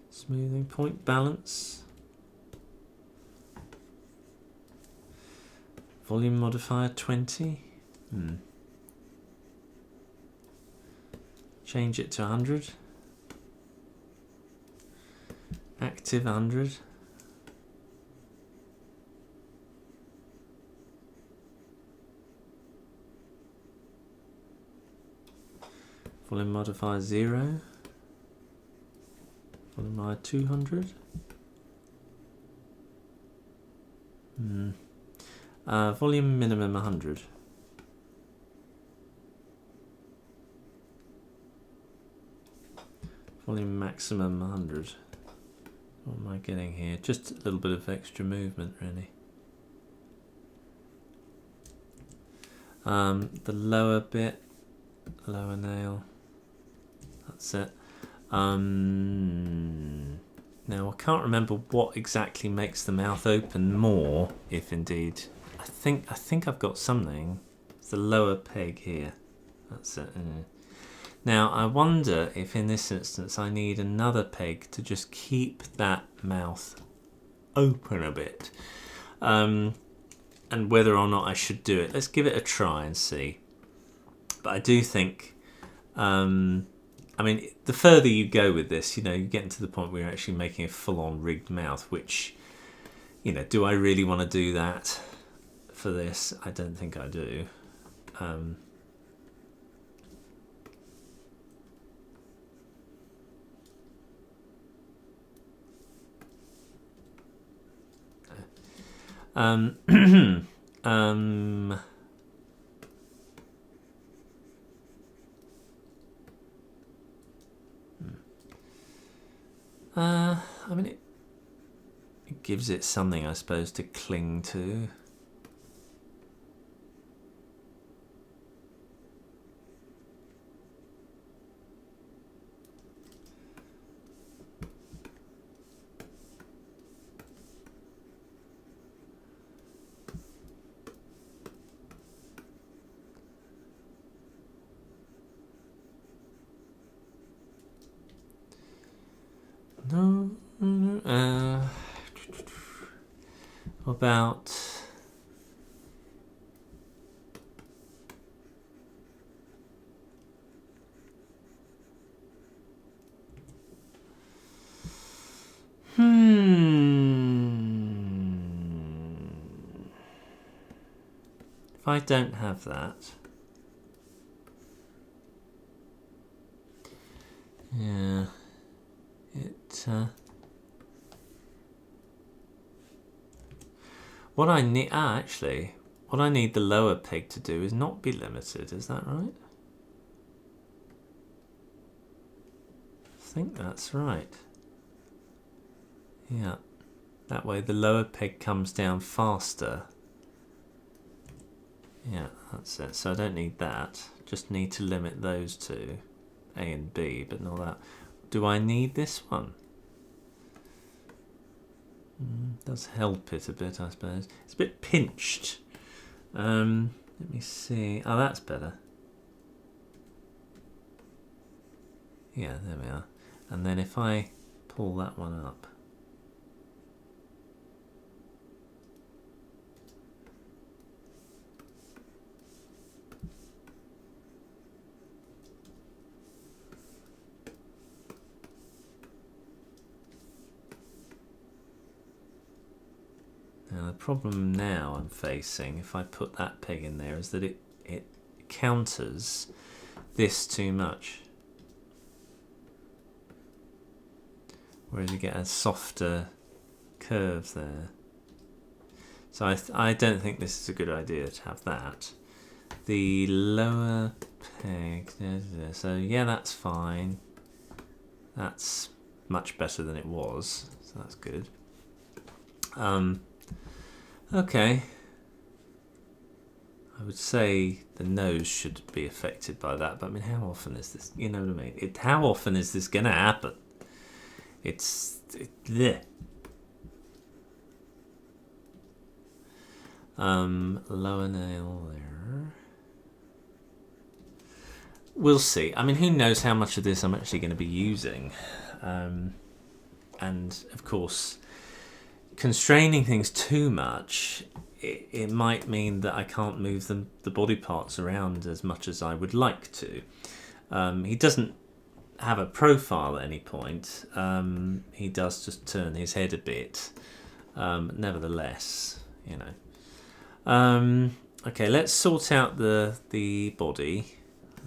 Smoothing point balance. Volume modifier 20. Change it to 100. Active 100. Volume modifier 0. Volume modifier 200. Volume minimum 100. Volume maximum 100. What am I getting here? Just a little bit of extra movement, really. The lower bit, lower nail. That's it. Now I can't remember what exactly makes the mouth open more, if indeed. I think I've got something. It's the lower peg here. That's it. Now I wonder if in this instance I need another peg to just keep that mouth open a bit. And whether or not I should do it. Let's give it a try and see. But I do think, I mean, the further you go with this, you know, you're getting to the point where you're actually making a full-on rigged mouth, which, you know, do I really want to do that for this? I don't think I do. I mean, it gives it something, I suppose, to cling to. No. About if I don't have that, yeah, what I need, actually, what I need the lower peg to do is not be limited, is that right? I think that's right. Yeah, that way the lower peg comes down faster. Yeah, that's it. So I don't need that, just need to limit those two, A and B, but not that. Do I need this one? Does help it a bit, I suppose. It's a bit pinched. Let me see. Oh, that's better. Yeah, there we are. And then if I pull that one up. Now the problem now I'm facing, if I put that peg in there, is that it counters this too much. Whereas you get a softer curve there. So I don't think this is a good idea to have that. The lower peg, so yeah, that's fine. That's much better than it was, so that's good. Okay. I would say the nose should be affected by that, but I mean, how often is this? You know what I mean? How often is this going to happen? Bleh. Lower nail there. We'll see. I mean, who knows how much of this I'm actually going to be using. And of course, constraining things too much, it might mean that I can't move the body parts around as much as I would like to. He doesn't have a profile at any point. He does just turn his head a bit. Nevertheless, you know. Okay, let's sort out the body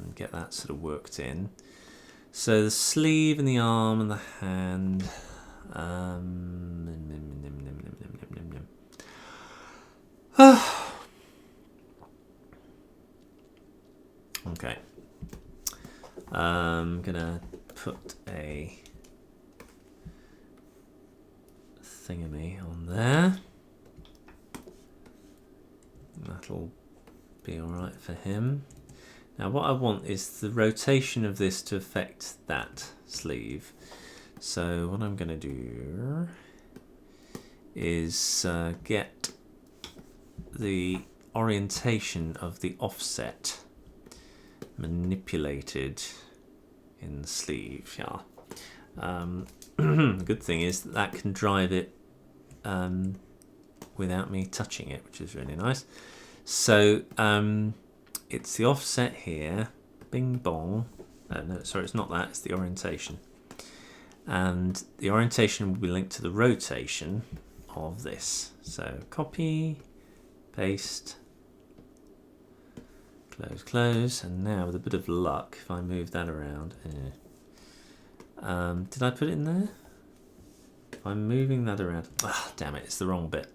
and get that sort of worked in. So the sleeve and the arm and the hand. Okay. I'm gonna put a thingamy on there. That'll be alright for him. Now what I want is the rotation of this to affect that sleeve. So what I'm going to do is get the orientation of the offset manipulated in the sleeve. Yeah. The good thing is that can drive it without me touching it, which is really nice. So it's the offset here. Bing bong. No, sorry, it's not that. It's the orientation. And the orientation will be linked to the rotation of this. So copy, paste, close, close, and now with a bit of luck, if I move that around, did I put it in there? If I'm moving that around, damn it, it's the wrong bit.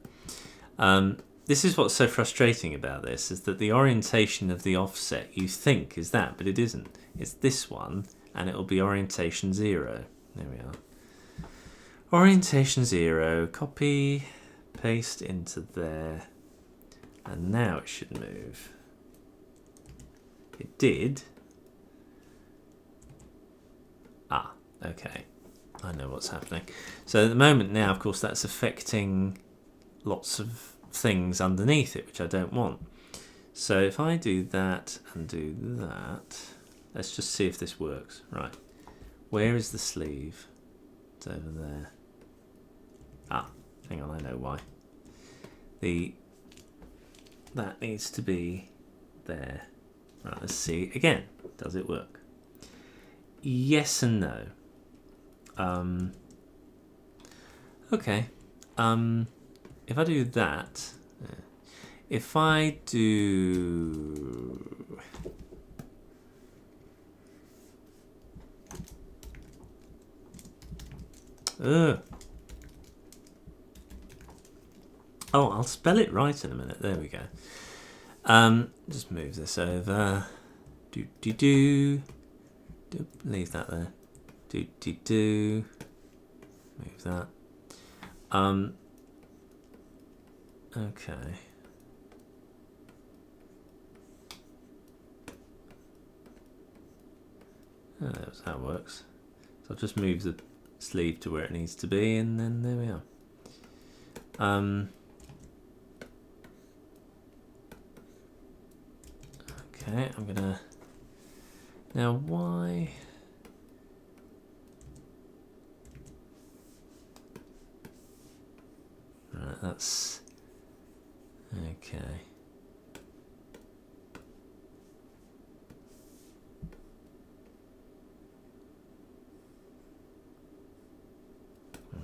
This is what's so frustrating about this, is that the orientation of the offset you think is that, but it isn't. It's this one, and it will be orientation 0. There we are. Orientation 0, copy, paste into there, and now it should move. It did. Okay. I know what's happening. So at the moment now, of course, that's affecting lots of things underneath it, which I don't want. So if I do that and do that, let's just see if this works. Right. Where is the sleeve? It's over there. Hang on, I know why. That needs to be there. Right, let's see again. Does it work? Yes and no. Okay. If I do that, if I do oh, I'll spell it right in a minute. There we go. Just move this over. Leave that there. Move that. Okay. That's how it works. So I'll just move the sleeve to where it needs to be, and then there we are. Okay, I'm gonna. Now, why? Right, that's okay.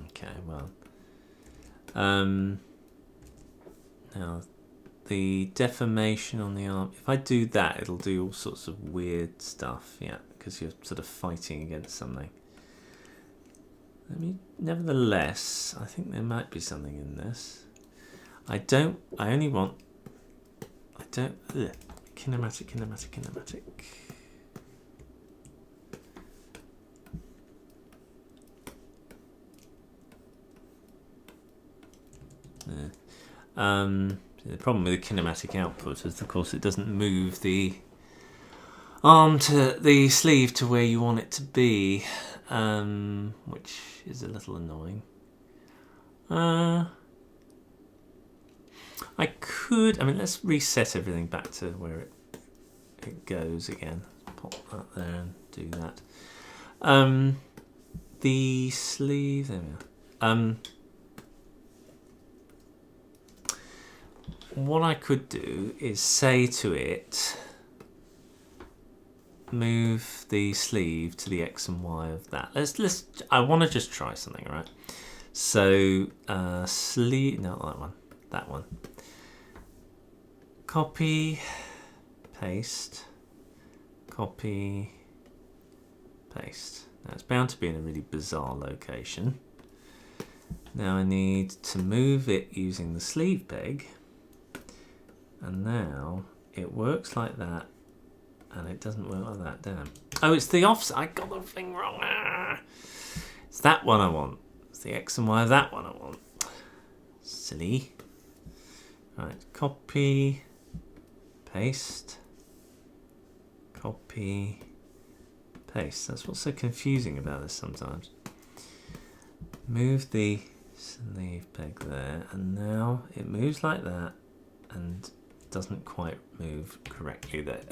Okay, well, now the deformation on the arm, if I do that, it'll do all sorts of weird stuff, yeah, because you're sort of fighting against something. Nevertheless, I think there might be something in this. Kinematic. The problem with the kinematic output is, of course, it doesn't move the arm to the sleeve to where you want it to be, which is a little annoying. I could, I mean, let's reset everything back to where it goes again. Pop that there and do that. The sleeve, there we are. What I could do is say to it, move the sleeve to the X and Y of that. I want to just try something, right? So sleeve, no, that one. Copy, paste, copy, paste. Now it's bound to be in a really bizarre location. Now I need to move it using the sleeve peg, and now it works like that, and it doesn't work like that. Damn. Oh, it's the offset. I got the thing wrong. It's that one I want. It's the X and Y of that one I want. Silly. Right, copy, paste, copy, paste. That's what's so confusing about this sometimes. Move the sleeve peg there, and now it moves like that and doesn't quite move correctly there.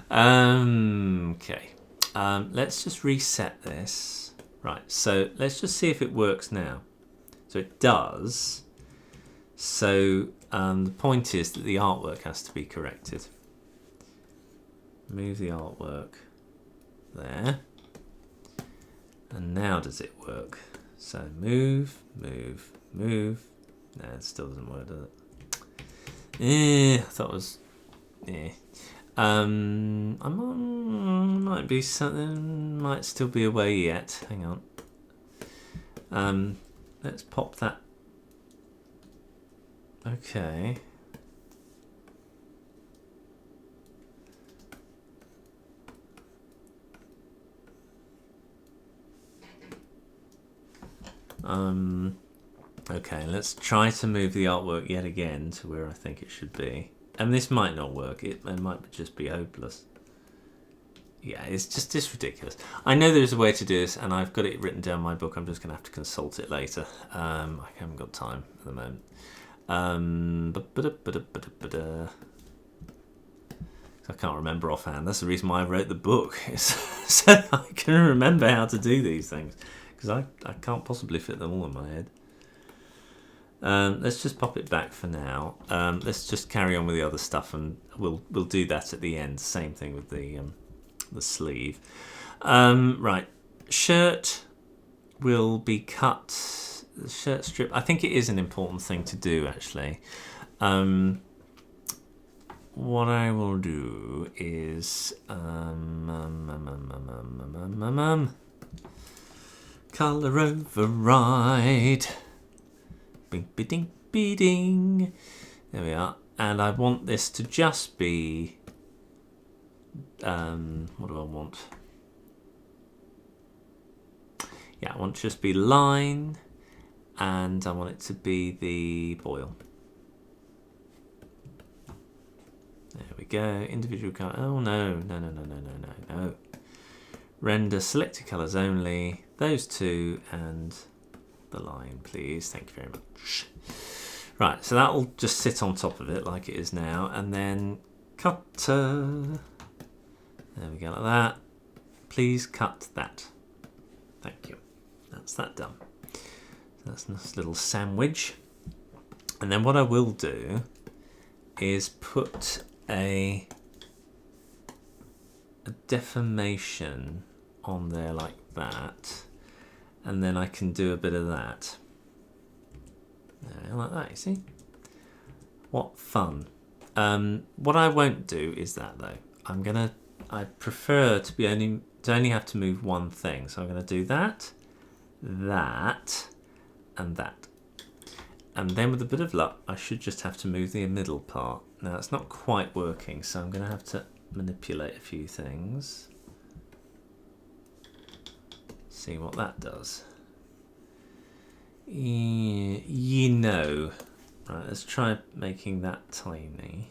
Okay, let's just reset this. Right, so let's just see if it works now. So it does. So the point is that the artwork has to be corrected. Move the artwork there. And now does it work? So move, move, move. No, it still doesn't work, does it? I thought it was... might be something, might still be away yet. Hang on. Let's pop that. Okay. Okay, let's try to move the artwork yet again to where I think it should be. And this might not work. It might just be hopeless. Yeah, it's ridiculous. I know there's a way to do this, and I've got it written down in my book. I'm just going to have to consult it later. I haven't got time at the moment. I can't remember offhand. That's the reason why I wrote the book, so I can remember how to do these things, because I can't possibly fit them all in my head. Let's just pop it back for now. Let's just carry on with the other stuff, and we'll do that at the end. Same thing with the sleeve. Right, shirt will be cut. The shirt strip. I think it is an important thing to do, actually. What I will do is color override. Bing, ding, ding. There we are. And I want this to just be. What do I want? Yeah, I want it to just be line, and I want it to be the boil. There we go. Individual color. Oh no. Render selected colors only. Those two and the line, please. Thank you very much. Right, so that will just sit on top of it like it is now, and then cutter. There we go, like that. Please cut that. Thank you. That's that done. So that's a nice little sandwich. And then what I will do is put a deformation on there like that, and then I can do a bit of that. There, like that, you see? What fun. What I won't do is that though. I prefer to only have to move one thing. So I'm gonna do that, that, and that. And then with a bit of luck, I should just have to move the middle part. Now it's not quite working, so I'm gonna have to manipulate a few things. See what that does. You know, Right, let's try making that tiny.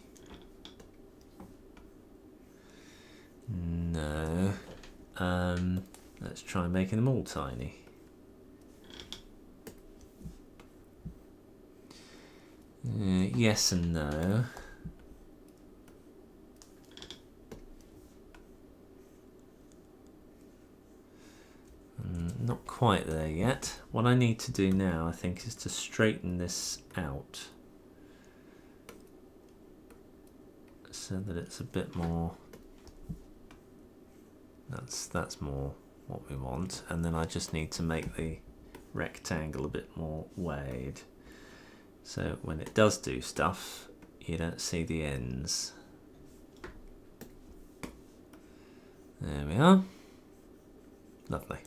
No. Let's try making them all tiny. Yes and no. Not quite there yet. What I need to do now, I think, is to straighten this out so that it's a bit more. That's more what we want, and then I just need to make the rectangle a bit more wide, so when it does do stuff, you don't see the ends. There we are. Lovely.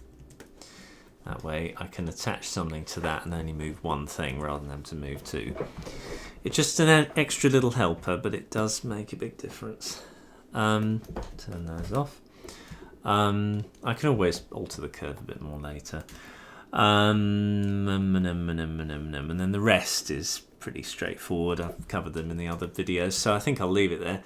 That way I can attach something to that and only move one thing rather than having to move two. It's just an extra little helper, but it does make a big difference. Turn those off. I can always alter the curve a bit more later. And then the rest is pretty straightforward. I've covered them in the other videos, so I think I'll leave it there.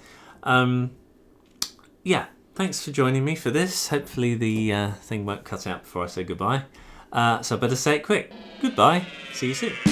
Yeah, thanks for joining me for this. Hopefully the thing won't cut out before I say goodbye. So I better say it quick. Goodbye. See you soon.